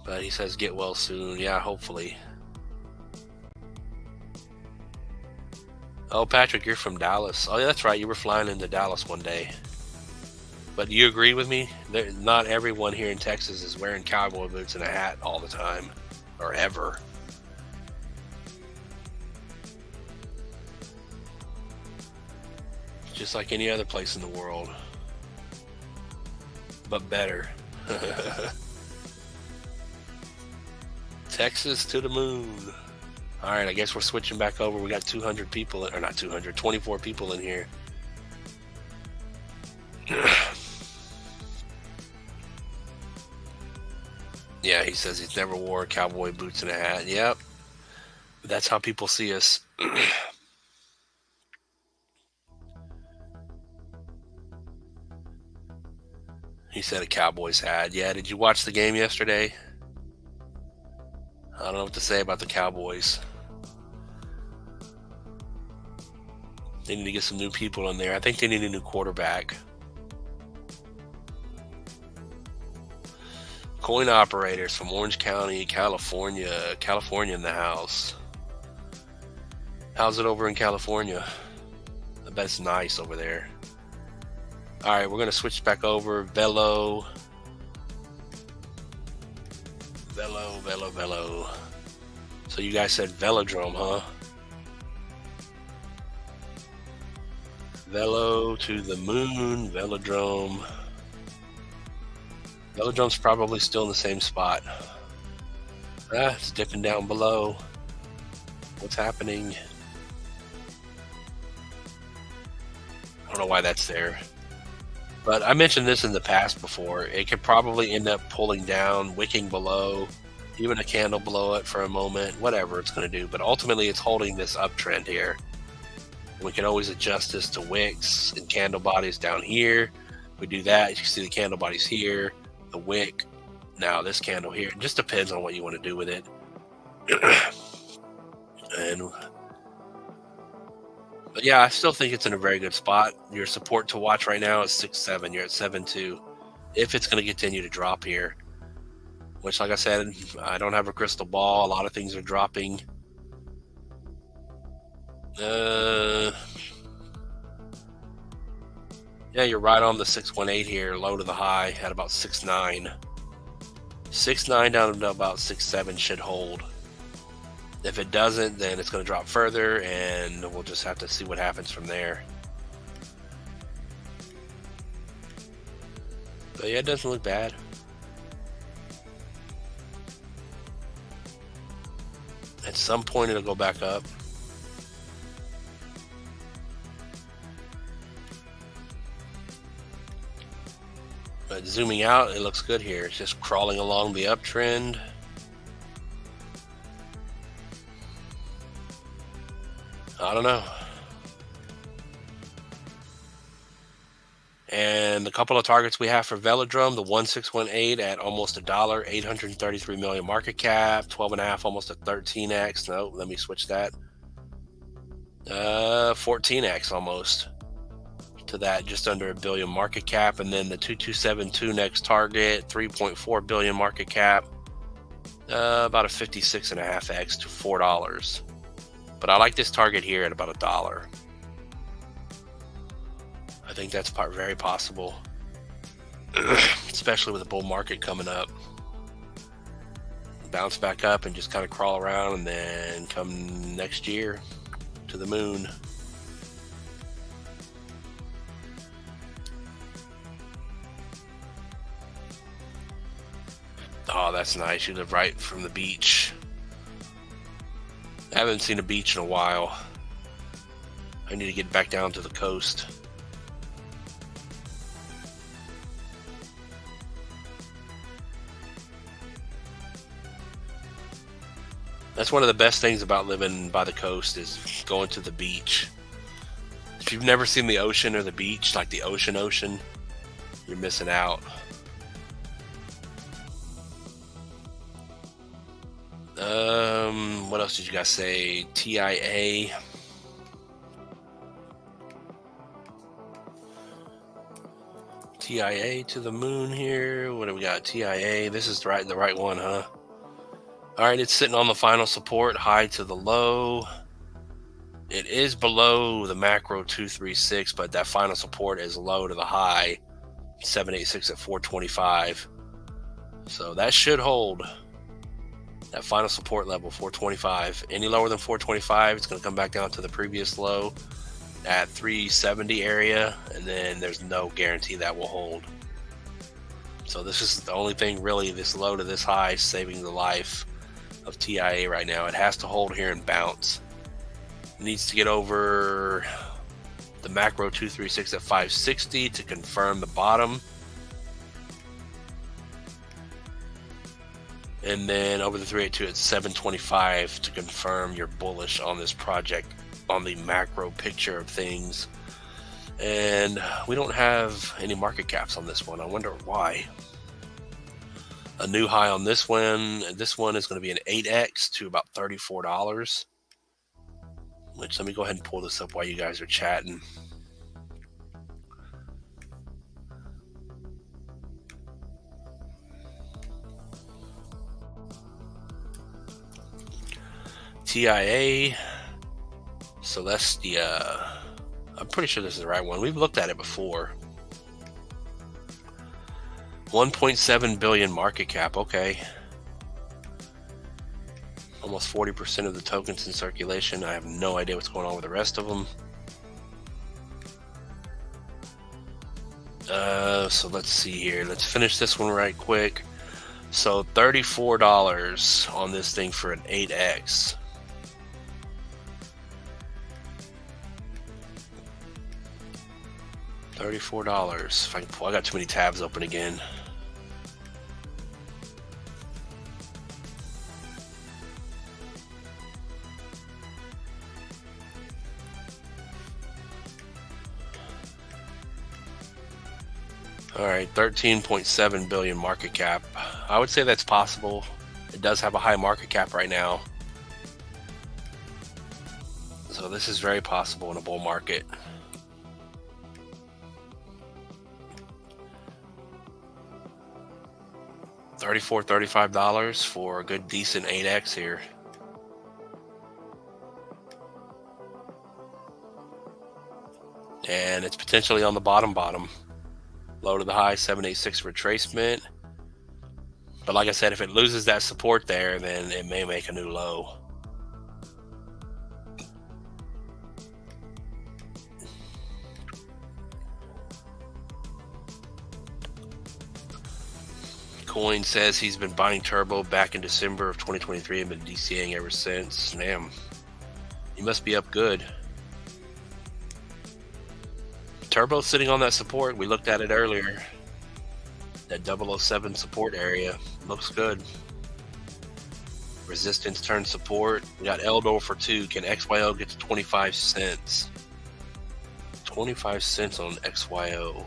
But he says get well soon. Yeah, hopefully. Oh, Patrick, you're from Dallas. Oh, yeah, that's right. You were flying into Dallas one day. But do you agree with me? Not everyone here in Texas is wearing cowboy boots and a hat all the time or ever. Just like any other place in the world, but better. Texas to the moon. All right, I guess we're switching back over. We got 200 people, or not 200, 24 people in here. Yeah, he says he's never wore cowboy boots and a hat. Yep. That's how people see us. He said a Cowboys hat. Yeah, did you watch the game yesterday? I don't know what to say about the Cowboys. They need to get some new people in there. I think they need a new quarterback. Coin operators from Orange County, California. California in the house. How's it over in California? I bet it's nice over there. All right, we're going to switch back over. Velo. So you guys said velodrome, huh? Velo to the moon, velodrome. Velodrome's probably still in the same spot. It's dipping down below. What's happening? I don't know why that's there. But I mentioned this in the past before. It could probably end up pulling down, wicking below, even a candle below it for a moment, whatever it's going to do. But ultimately, it's holding this uptrend here. We can always adjust this to wicks and candle bodies down here. We do that. You can see the candle bodies here, the wick. Now this candle here. It just depends on what you want to do with it. But yeah, I still think it's in a very good spot. Your support to watch right now is 6.7. You're at 7.2. If it's going to continue to drop here, which, like I said, I don't have a crystal ball. A lot of things are dropping. Yeah, you're right on the 618 here, low to the high at about 6.9. 6.9 down to about 6.7 should hold. If it doesn't, then it's going to drop further, and we'll just have to see what happens from there. But yeah, it doesn't look bad. At some point, it'll go back up. But zooming out, it looks good here. It's just crawling along the uptrend. I don't know. And a couple of targets we have for Velodrome, the 1618 at almost $1, 833 million market cap, 12.5, almost a 13x. No, let me switch that. 14x almost to that, just under $1 billion market cap. And then the 2272 next target, 3.4 billion market cap, about a 56.5x to $4. But I like this target here at about $1. I think that's very possible, especially with the bull market coming up. Bounce back up and just kind of crawl around, and then come next year to the moon. Oh, that's nice. You live right from the beach. I haven't seen a beach in a while. I need to get back down to the coast. That's one of the best things about living by the coast is going to the beach. If you've never seen the ocean or the beach, like the ocean, you're missing out. What else did you guys say? TIA. TIA to the moon here. What do we got? TIA. This is the right one, huh? All right, it's sitting on the final support, high to the low. It is below the macro 236, but that final support is low to the high 786 at 425. So that should hold. That final support level 425. Any lower than 425, it's going to come back down to the previous low at 370 area, and then there's no guarantee that will hold. So this is the only thing really, this low to this high, saving the life of TIA right now. It has to hold here and bounce. It needs to get over the macro 236 at 560 to confirm the bottom. And then over the 382 at 725 to confirm you're bullish on this project on the macro picture of things. And we don't have any market caps on this one. I wonder why. A new high on this one. This one is going to be an 8x to about $34. Which, let me go ahead and pull this up while you guys are chatting. TIA, Celestia. I'm pretty sure this is the right one. We've looked at it before. 1.7 billion market cap. Okay. Almost 40% of the tokens in circulation. I have no idea what's going on with the rest of them. So let's see here. Let's finish this one right quick. So $34 on this thing for an 8x. $34. If I can pull, I got too many tabs open again. All right, 13.7 billion market cap. I would say that's possible. It does have a high market cap right now. So this is very possible in a bull market. $35 for a good decent 8x here. And it's potentially on the bottom. Low to the high, 786 retracement. But like I said, if it loses that support there, then it may make a new low. Coin says he's been buying Turbo back in December of 2023 and been DCAing ever since. Damn, he must be up good. Turbo's sitting on that support. We looked at it earlier. That 007 support area looks good. Resistance turn support. We got ALGO for 2. Can XYO get to 25 cents? 25 cents on XYO.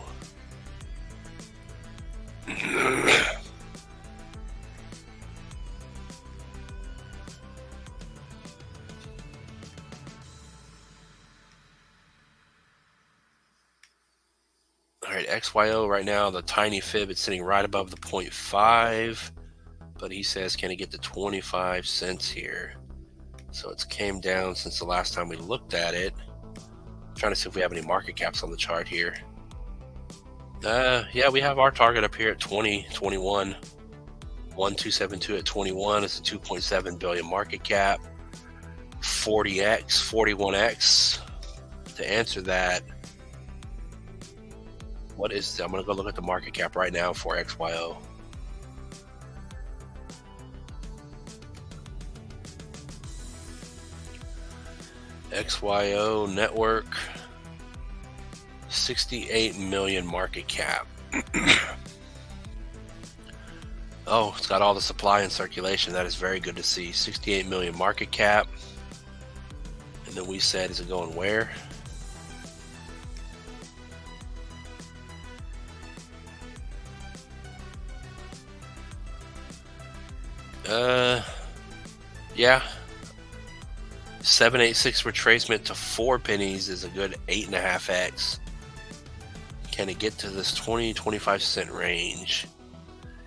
All right, XYO right now, the tiny fib, it's sitting right above the 0.5, but he says, can it get to 25 cents here? So it's came down since the last time we looked at it. I'm trying to see if we have any market caps on the chart here. Yeah, we have our target up here at 21. 1272 at 21. It's a 2.7 billion market cap. 40x, 41x. To answer that, what is, I'm going to go look at the market cap right now for XYO. XYO network, 68 million market cap. Oh, it's got all the supply in circulation. That is very good to see. 68 million market cap. And then we said, is it going where? Yeah. 786 retracement to 4 pennies is a good 8.5x. Can it get to this 20-25 cent range?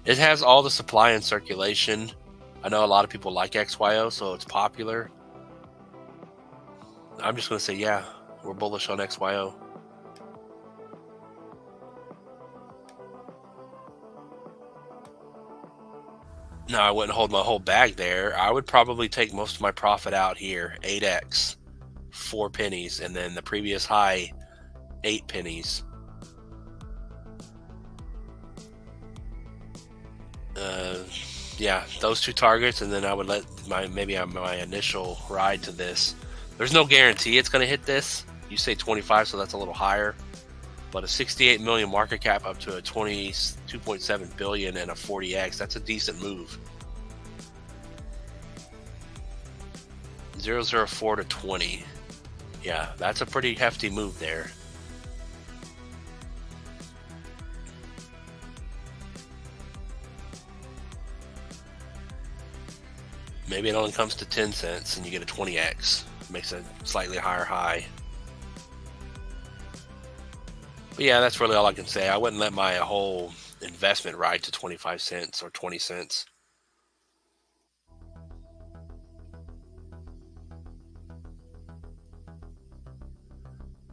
It has all the supply in circulation. I know a lot of people like XYO, so it's popular. I'm just going to say, yeah, we're bullish on XYO. No, I wouldn't hold my whole bag there. I would probably take most of my profit out here, 8x, 4 pennies, and then the previous high, 8 pennies. Yeah, those two targets, and then I would let my initial ride to this. There's no guarantee it's going to hit this. You say 25, so that's a little higher. But a 68 million market cap up to a 22.7 billion and a 40x, that's a decent move. 004 to 20. Yeah, that's a pretty hefty move there. Maybe it only comes to 10 cents and you get a 20x. Makes a slightly higher high. But yeah, that's really all I can say. I wouldn't let my whole investment ride to 25 cents or 20 cents.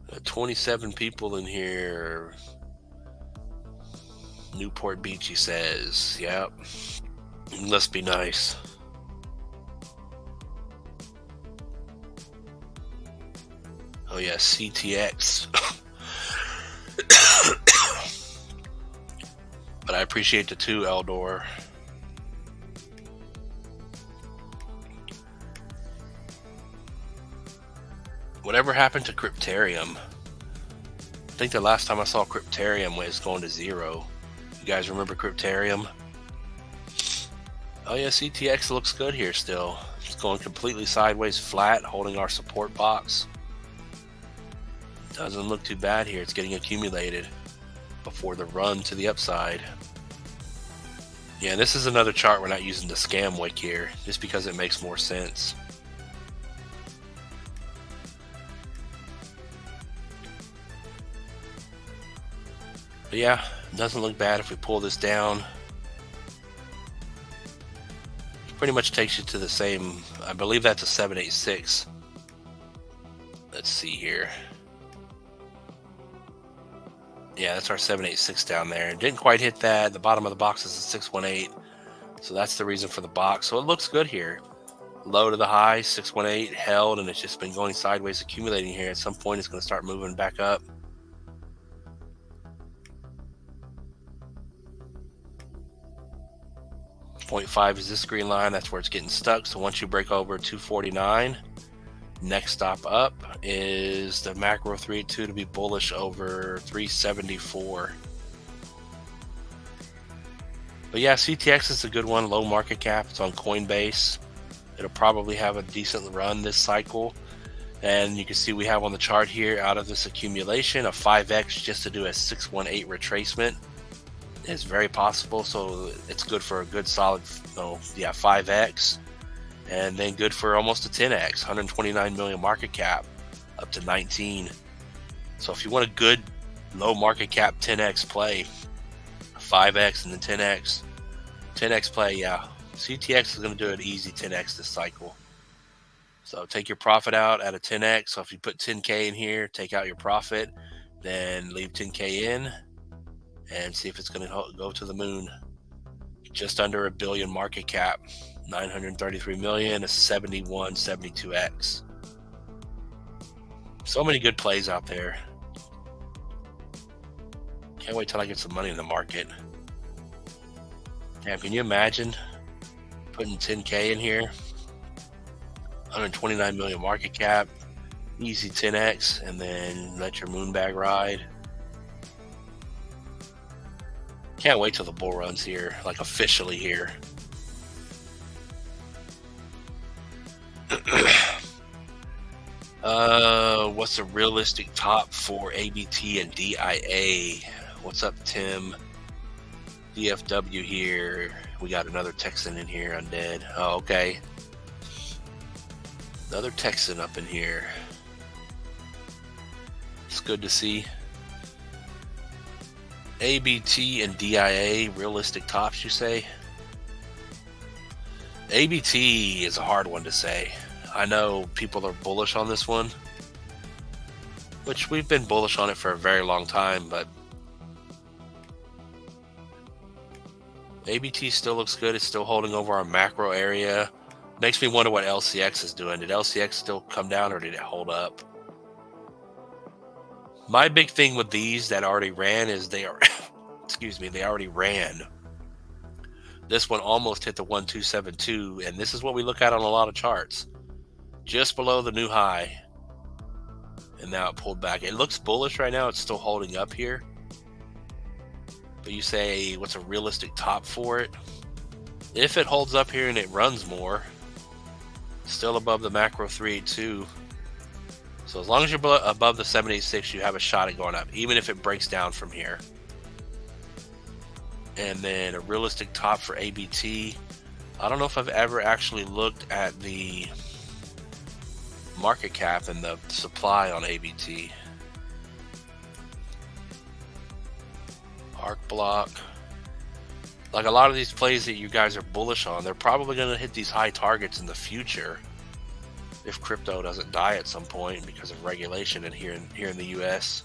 Uh, 27 people in here. Newport Beach, he says. Yep. Must be nice. Oh yeah, CTX. But I appreciate the 2, Eldor. Whatever happened to Cryptarium? I think the last time I saw Cryptarium was going to 0. You guys remember Cryptarium? Oh yeah, CTX looks good here still. It's going completely sideways flat, holding our support box. Doesn't look too bad here. It's getting accumulated before the run to the upside. Yeah, this is another chart we're not using the scam wick here, just because it makes more sense. But yeah, it doesn't look bad if we pull this down. It pretty much takes you to the same, I believe that's a 786. Let's see here. Yeah, that's our 786 down there. It didn't quite hit that. The bottom of the box is a 618. So that's the reason for the box. So it looks good here. Low to the high, 618 held, and it's just been going sideways, accumulating here. At some point, it's going to start moving back up. .5 is this green line. That's where it's getting stuck. So once you break over 249, next stop up is the macro 382 to be bullish over 374. But yeah, CTX is a good one. Low market cap. It's on Coinbase. It'll probably have a decent run this cycle. And you can see we have on the chart here, out of this accumulation, a 5x just to do a 618 retracement is very possible. So it's good for a good solid, 5x. And then good for almost a 10x, 129 million market cap, up to 19. So if you want a good low market cap 10x play, 5x and then 10x play, yeah, CTX is going to do an easy 10x this cycle. So take your profit out at a 10x. So if you put 10K in here, take out your profit, then leave 10K in and see if it's going to go to the moon. Just under a billion market cap, 933 million, a 72x. So many good plays out there. Can't wait till I get some money in the market. Damn, can you imagine putting 10K in here? 129 million market cap, easy 10x, and then let your moon bag ride. Can't wait till the bull runs here, like officially here. What's a realistic top for ABT and DIA? What's up, Tim? DFW here. We got another Texan in here, undead. Oh, okay. Another Texan up in here. It's good to see. ABT and DIA, realistic tops, you say? ABT is a hard one to say. I know people are bullish on this one. which we've been bullish on it for a very long time, but ABT still looks good. It's still holding over our macro area. Makes me wonder what LCX is doing. Did LCX still come down or did it hold up? My big thing with these that already ran is they are, excuse me, they already ran. This one almost hit the 1272, and this is what we look at on a lot of charts. Just below the new high. And now it pulled back. It looks bullish right now. It's still holding up here. But you say, what's a realistic top for it? If it holds up here and it runs more, still above the macro 382. So as long as you're above the 786, you have a shot at going up, even if it breaks down from here. And then a realistic top for ABT. I don't know if I've ever actually looked at the market cap and the supply on ABT. Arc block. Like a lot of these plays that you guys are bullish on, they're probably going to hit these high targets in the future if crypto doesn't die at some point because of regulation here in the US.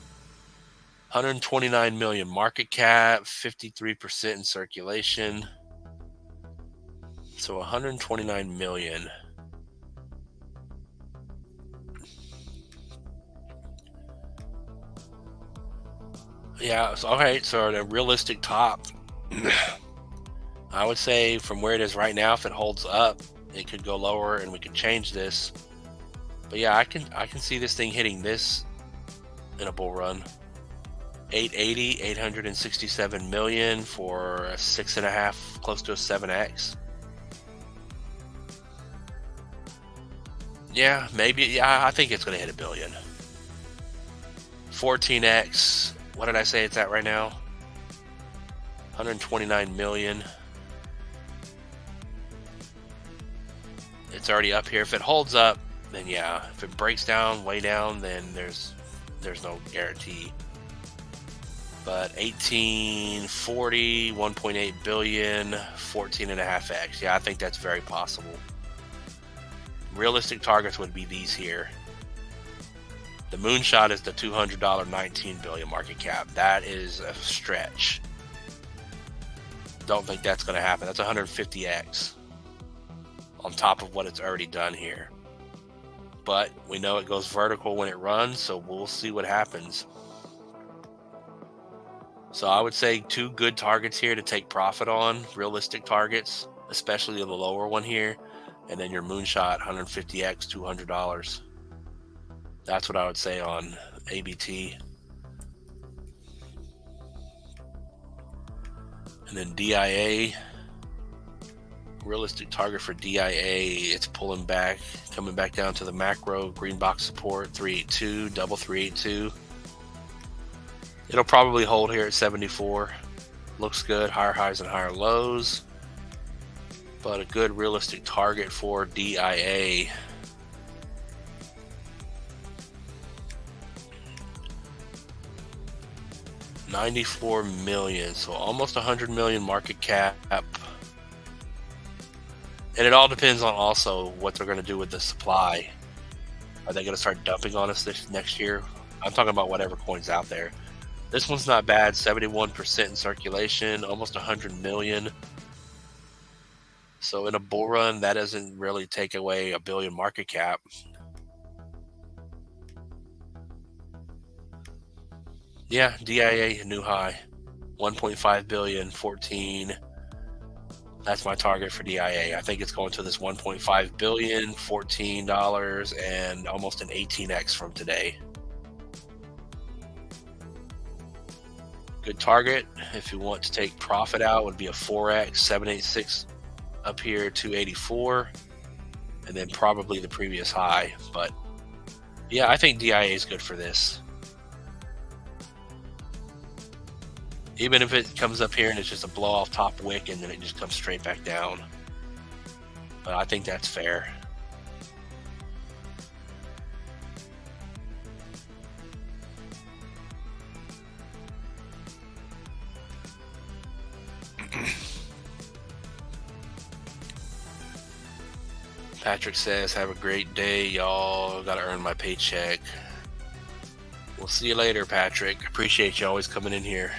129 million market cap, 53% in circulation. So 129 million. Yeah, so, okay, so the realistic top, I would say from where it is right now, if it holds up, it could go lower and we could change this. But yeah, I can see this thing hitting this in a bull run. 880, 867 million for a 6.5, close to a 7x. Yeah, maybe. Yeah, I think it's going to hit $1 billion. 14x. What did I say it's at right now? 129 million. It's already up here. If it holds up, then yeah. If it breaks down, way down, then there's no guarantee. But 1840, 1.8 billion, 14.5x. Yeah, I think that's very possible. Realistic targets would be these here. The moonshot is the $200 19 billion market cap. That is a stretch. Don't think that's going to happen. That's 150x on top of what it's already done here. But we know it goes vertical when it runs, so we'll see what happens. So I would say 2 good targets here to take profit on, realistic targets, especially the lower one here, and then your moonshot 150x, $200. That's what I would say on ABT. And then DIA, realistic target for DIA, it's pulling back, coming back down to the macro green box support 382, double 382. It'll probably hold here at 74. Looks good, higher highs and higher lows. But a good realistic target for DIA. $94 million, so almost 100 million market cap. And it all depends on also what they're going to do with the supply. Are they going to start dumping on us this next year? I'm talking about whatever coin's out there. This one's not bad, 71% in circulation, almost 100 million. So in a bull run, that doesn't really take away $1 billion market cap. Yeah, DIA new high, 1.5 billion, 14. That's my target for DIA. I think it's going to this 1.5 billion, $14, and almost an 18x from today. Good target if you want to take profit out would be a 4x, 786 up here, 284, and then probably the previous high. But yeah, I think DIA is good for this. Even if it comes up here and it's just a blow off top wick and then it just comes straight back down. But I think that's fair. Patrick says, have a great day, y'all. Gotta earn my paycheck. We'll see you later, Patrick. Appreciate you always coming in here.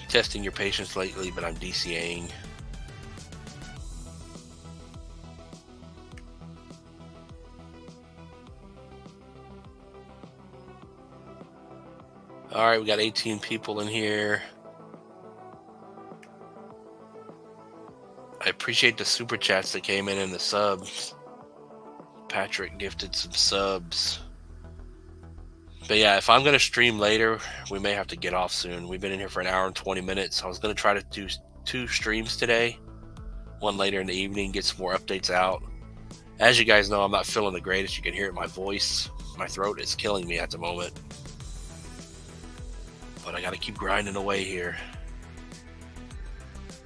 Testing your patience lately, but I'm DCAing. All right, we got 18 people in here. I appreciate the super chats that came in and the subs. Patrick gifted some subs. But yeah, if I'm going to stream later, we may have to get off soon. We've been in here for an hour and 20 minutes. I was going to try to do 2 streams today. One later in the evening, get some more updates out. As you guys know, I'm not feeling the greatest. You can hear it in my voice. My throat is killing me at the moment. But I got to keep grinding away here.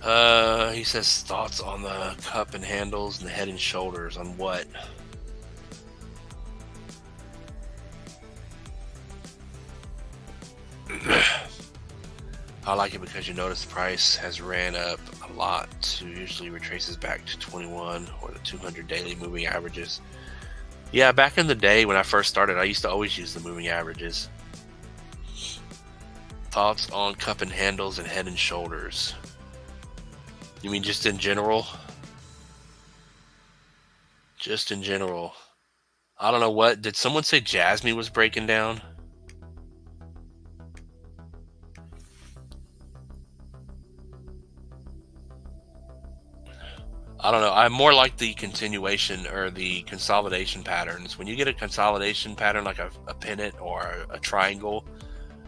He says thoughts on the cup and handles and the head and shoulders. On what? I like it because you notice the price has ran up a lot, so usually retraces back to 21 or the 200 daily moving averages. Yeah, back in the day when I first started, I used to always use the moving averages. Thoughts on cup and handles and head and shoulders. You mean just in general? Just in general. I don't know what. Did someone say Jasmine was breaking down? I don't know. I'm more like the continuation or the consolidation patterns. When you get a consolidation pattern like a pennant or a triangle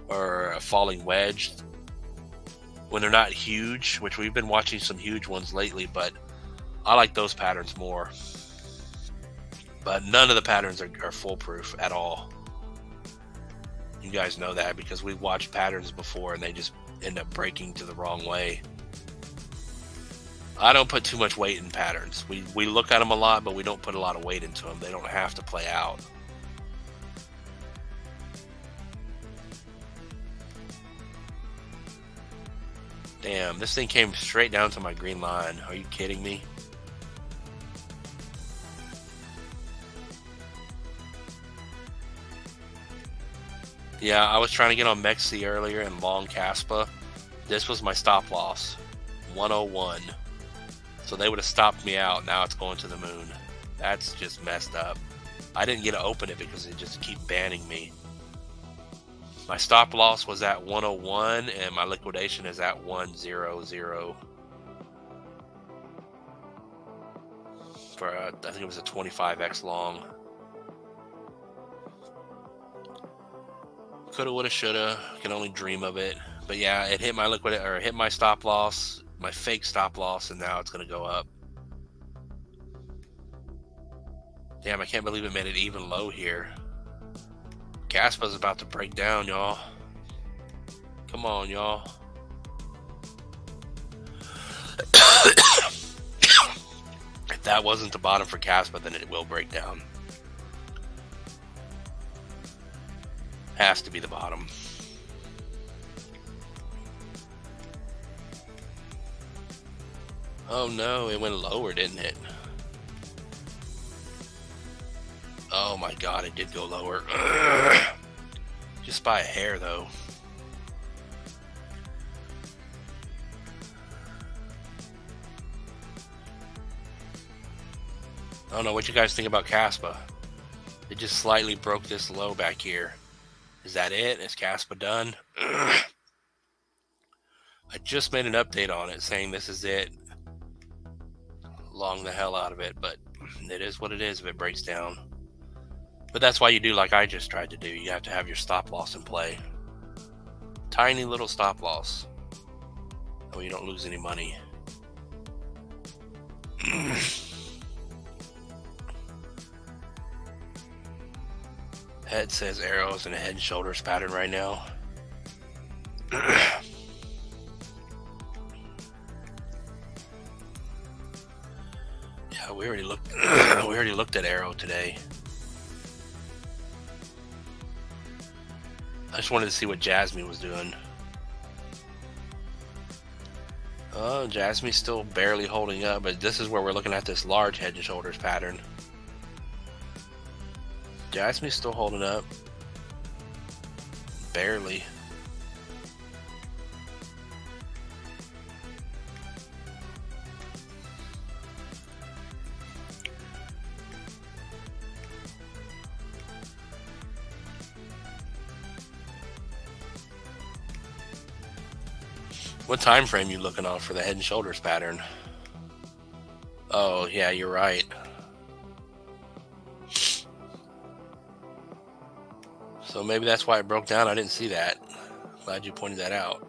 or a falling wedge, when they're not huge, which we've been watching some huge ones lately, but I like those patterns more. But none of the patterns are foolproof at all. You guys know that because we've watched patterns before and they just end up breaking to the wrong way. I don't put too much weight in patterns. We look at them a lot, but we don't put a lot of weight into them. They don't have to play out. Damn, this thing came straight down to my green line. Are you kidding me? Yeah, I was trying to get on Mexi earlier and long Caspa. This was my stop loss, 101. So they would have stopped me out. Now it's going to the moon. That's just messed up. I didn't get to open it because it just keep banning me. My stop loss was at 101 and my liquidation is at 100. For I think it was a 25x long. Coulda, woulda, shoulda. Can only dream of it. But yeah, it hit my hit my stop loss, my fake stop loss, and now it's gonna go up. Damn, I can't believe it made it even low here. Caspa's about to break down, y'all. Come on, y'all. If that wasn't the bottom for Caspa, then it will break down. Has to be the bottom. Oh no, it went lower, didn't it? Oh my god, it did go lower. Just by a hair, though. I don't know what you guys think about Caspa. It just slightly broke this low back here. Is that it? Is Caspa done? I just made an update on it saying this is it. Long the hell out of it, but it is what it is if it breaks down. But that's why you do like I just tried to do. You have to have your stop loss in play. Tiny little stop loss. Oh, you don't lose any money. Head says arrows in a head and shoulders pattern right now. Yeah, we already looked. We already looked at arrow today. I just wanted to see what Jasmine was doing. Oh, Jasmine's still barely holding up, but this is where we're looking at this large head and shoulders pattern. Jasmine's still holding up. Barely. What time frame you looking on for the head and shoulders pattern? Oh, yeah, you're right. So maybe that's why it broke down. I didn't see that. Glad you pointed that out.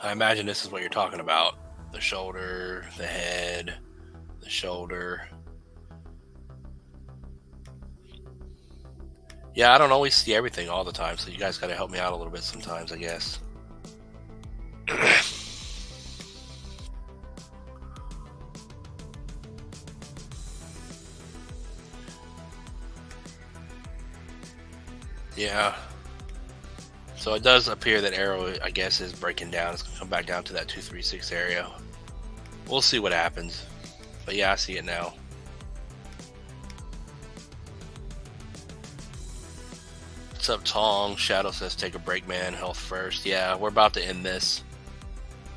I imagine this is what you're talking about. The shoulder, the head, the shoulder. Yeah, I don't always see everything all the time, so you guys got to help me out a little bit sometimes, I guess. Yeah. So it does appear that arrow, I guess, is breaking down. It's going to come back down to that 236 area. We'll see what happens. But yeah, I see it now. What's up, Tong? Shadow says take a break, man. Health first. Yeah, we're about to end this.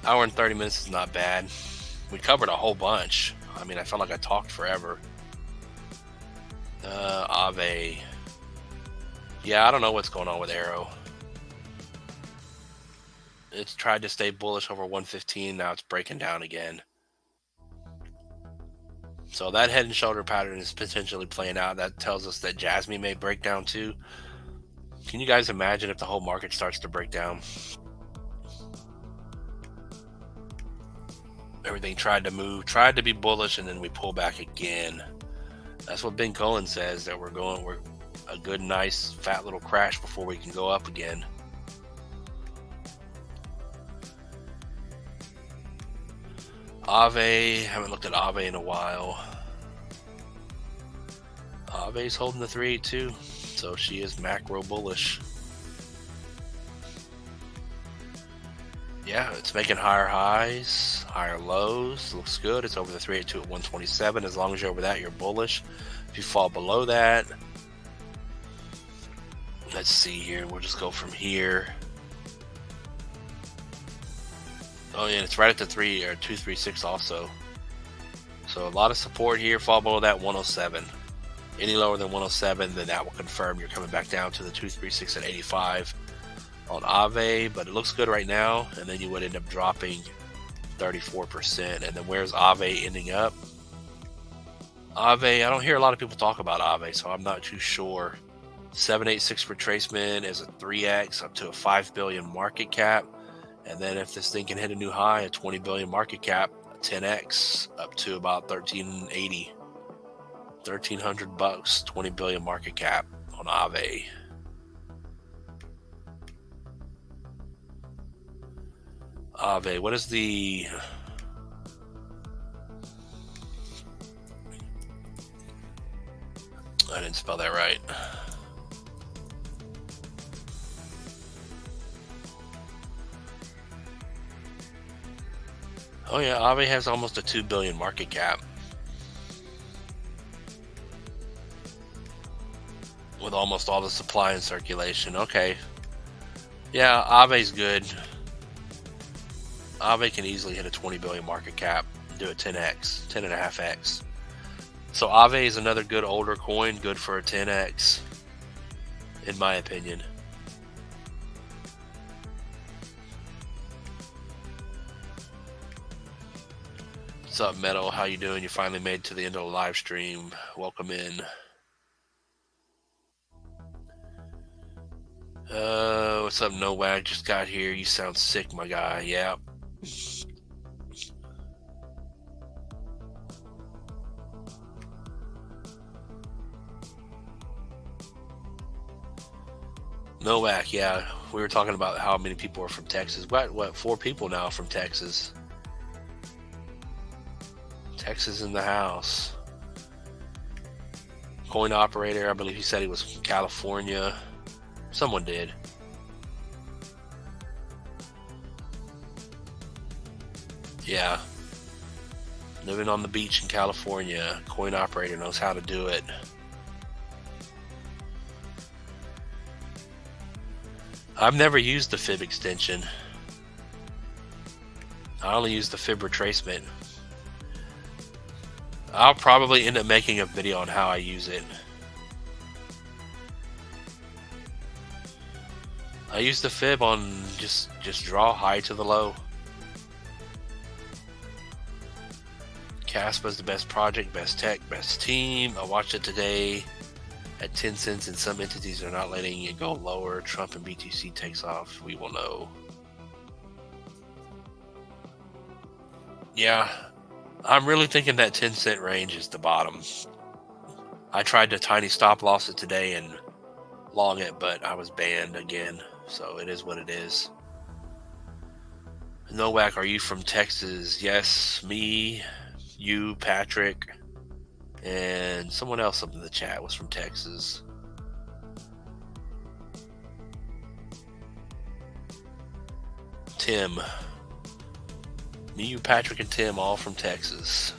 Hour and 30 minutes is not bad. We covered a whole bunch. I mean, I felt like I talked forever. Ave. Yeah, I don't know what's going on with Arrow. It's tried to stay bullish over 115. Now it's breaking down again. So that head and shoulder pattern is potentially playing out. That tells us that Jasmine may break down too. Can you guys imagine if the whole market starts to break down? Everything tried to move, tried to be bullish, and then we pull back again. That's what Ben Cohen says, that we're a good, nice, fat little crash before we can go up again. Ave, haven't looked at Ave in a while. Ave's holding the 382, so she is macro bullish. Yeah, it's making higher highs, higher lows. Looks good. It's over the 382 at 127. As long as you're over that, you're bullish. If you fall below that, let's see here. We'll just go from here. Oh yeah, it's right at the 236 also. So a lot of support here. Fall below that 107. Any lower than 107, then that will confirm you're coming back down to the 236 at 85 on Ave. But it looks good right now, and then you would end up dropping 34%. And then where's Ave ending up? Ave, I don't hear a lot of people talk about Ave, so I'm not too sure. 786 retracement is a 3x up to a 5 billion market cap. And then if this thing can hit a new high, a 20 billion market cap, a 10x up to about 1380. $1,300, 20 billion market cap on Ave. Ave, what is the... I didn't spell that right. Oh yeah, Ave has almost a 2 billion market cap. With almost all the supply in circulation. Okay. Yeah, Ave's good. Ave can easily hit a 20 billion market cap. Do a 10x, 10.5x. So Ave is another good older coin, good for a 10x, in my opinion. What's up, Meadow? How you doing? You finally made it to the end of the live stream. Welcome in. What's up, Nowag? Just got here. You sound sick, my guy. Yeah. Nowak, yeah. We were talking about how many people are from Texas. What, 4 people now from Texas. Texas in the house. Coin operator, I believe he said he was from California. Someone did. Yeah. Living on the beach in California. Coin operator knows how to do it. I've never used the fib extension. I only use the fib retracement. I'll probably end up making a video on how I use it. I use the fib on just draw high to the low. Caspa's the best project, best tech, best team. I watched it today at 10 cents, and some entities are not letting it go lower. Trump and BTC takes off. We will know. Yeah, I'm really thinking that 10-cent range is the bottom. I tried to tiny stop loss it today and long it, but I was banned again. So it is what it is. Nowak, are you from Texas? Yes, me, you, Patrick, and someone else up in the chat was from Texas. Tim. Me, you, Patrick, and Tim, all from Texas.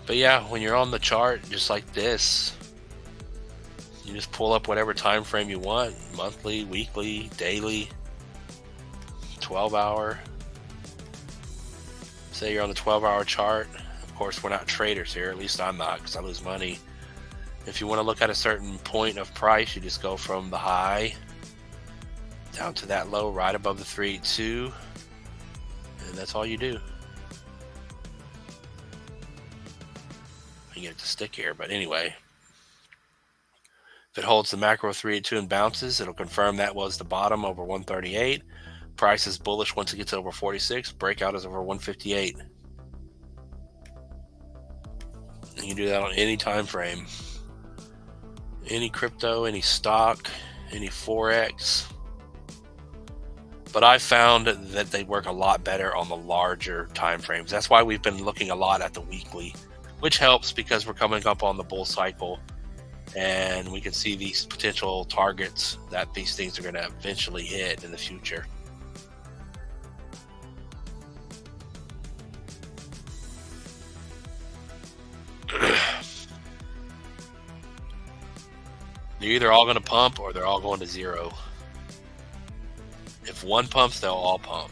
But yeah, when you're on the chart just like this, you just pull up whatever time frame you want, monthly, weekly, daily, 12-hour. Say you're on the 12-hour chart. Of course, we're not traders here, at least I'm not, because I lose money. If you want to look at a certain point of price, you just go from the high down to that low right above the 382, and that's all you do. Get it to stick here, but anyway, if it holds the macro 382 and bounces, it'll confirm that was the bottom over 138. Price is bullish once it gets over 46. Breakout is over 158. You can do that on any time frame, any crypto, any stock, any forex. But I found that they work a lot better on the larger time frames. That's why we've been looking a lot at the weekly, which helps because we're coming up on the bull cycle and we can see these potential targets that these things are going to eventually hit in the future. They're either all going to pump or they're all going to zero. If one pumps, they'll all pump.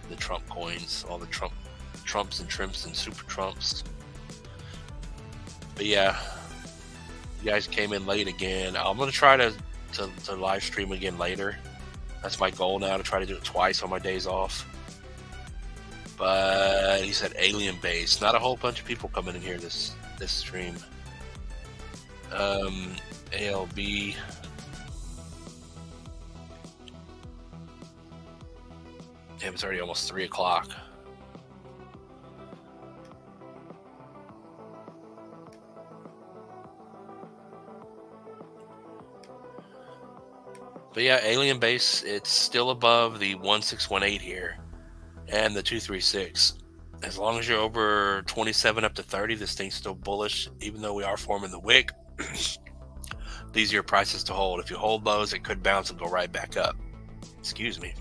The Trump coins, all the Trumps and Trimps and Super Trumps. But yeah, you guys came in late again. I'm going to try to live stream again later. That's my goal now, to try to do it twice on my days off. But he said alien base. Not a whole bunch of people coming in here this stream. ALB. Damn, it's already almost 3 o'clock. But yeah, alien base, it's still above the 1618 here and the 236. As long as you're over 27 up to 30, this thing's still bullish, even though we are forming the wick. These are your prices to hold. If you hold those, it could bounce and go right back up. Excuse me.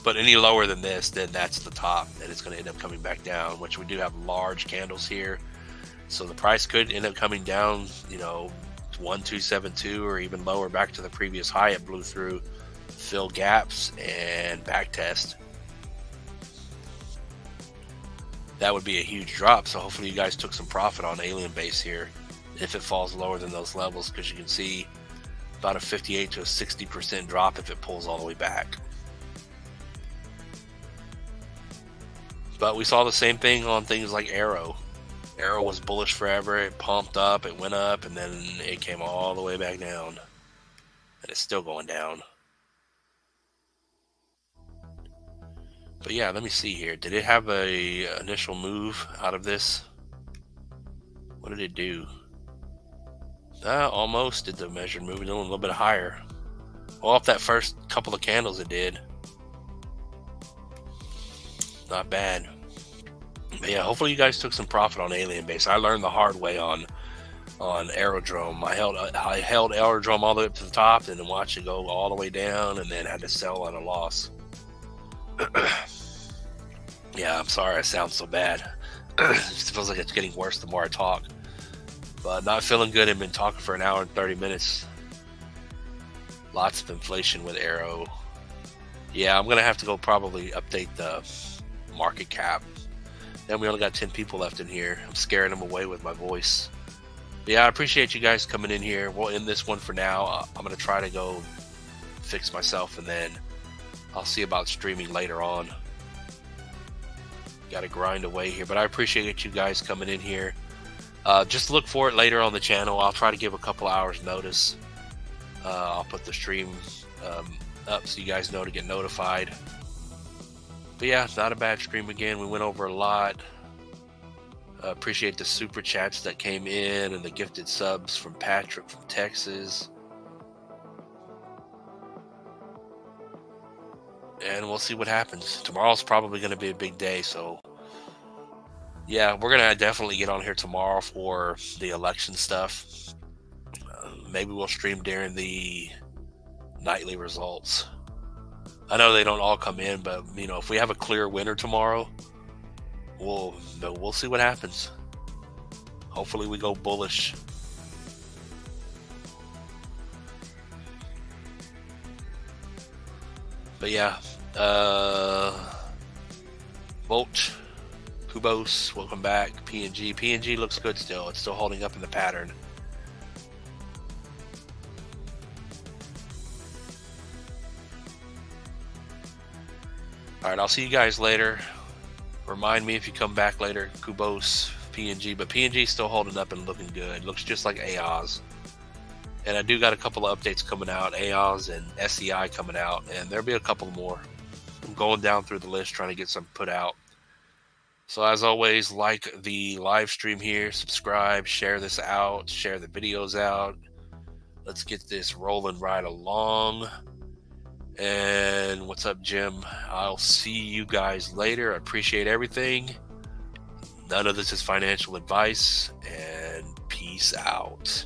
But any lower than this, then that's the top, and it's going to end up coming back down, which we do have large candles here. So the price could end up coming down, 1272 or even lower back to the previous high it blew through, fill gaps and back test. That would be a huge drop. So hopefully you guys took some profit on alien base here if it falls lower than those levels, because you can see about a 58 to a 60% drop if it pulls all the way back. But we saw the same thing on things like Arrow. Arrow was bullish forever. It pumped up, it went up, and then it came all the way back down. And it's still going down. But yeah, let me see here. Did it have a initial move out of this? What did it do? Almost did the measured move. It went a little bit higher. Well, off that first couple of candles it did. Not bad. But yeah, hopefully you guys took some profit on alien base. I learned the hard way on on Aerodrome. I held Aerodrome all the way up to the top and then watched it go all the way down and then had to sell at a loss. Yeah, I'm sorry I sound so bad. It feels like it's getting worse the more I talk. But not feeling good. I've been talking for an hour and 30 minutes. Lots of inflation with Aero. Yeah, I'm going to have to go probably update the market cap. And we only got 10 people left in here. I'm scaring them away with my voice. But yeah, I appreciate you guys coming in here. We'll end this one for now. I'm going to try to go fix myself, and then I'll see about streaming later on. Got to grind away here. But I appreciate you guys coming in here. Just look for it later on the channel. I'll try to give a couple hours notice. I'll put the stream up so you guys know to get notified. But yeah, not a bad stream again. We went over a lot. Appreciate the super chats that came in and the gifted subs from Patrick from Texas. And we'll see what happens. Tomorrow's probably going to be a big day, so yeah, we're going to definitely get on here tomorrow for the election stuff. Maybe we'll stream during the nightly results. I know they don't all come in, but you know, if we have a clear winner tomorrow, we'll see what happens. Hopefully we go bullish. But yeah, Volt, Kubos, welcome back. PNG looks good still. It's still holding up in the pattern. All right, I'll see you guys later. Remind me if you come back later, Kubos, PNG, but PNG still holding up and looking good. Looks just like AOS. And I do got a couple of updates coming out, AOS and SEI coming out, and there'll be a couple more. I'm going down through the list trying to get some put out. So as always, like the live stream here, subscribe, share this out, share the videos out. Let's get this rolling right along. And what's up, Jim? I'll see you guys later. I appreciate everything. None of this is financial advice, and peace out.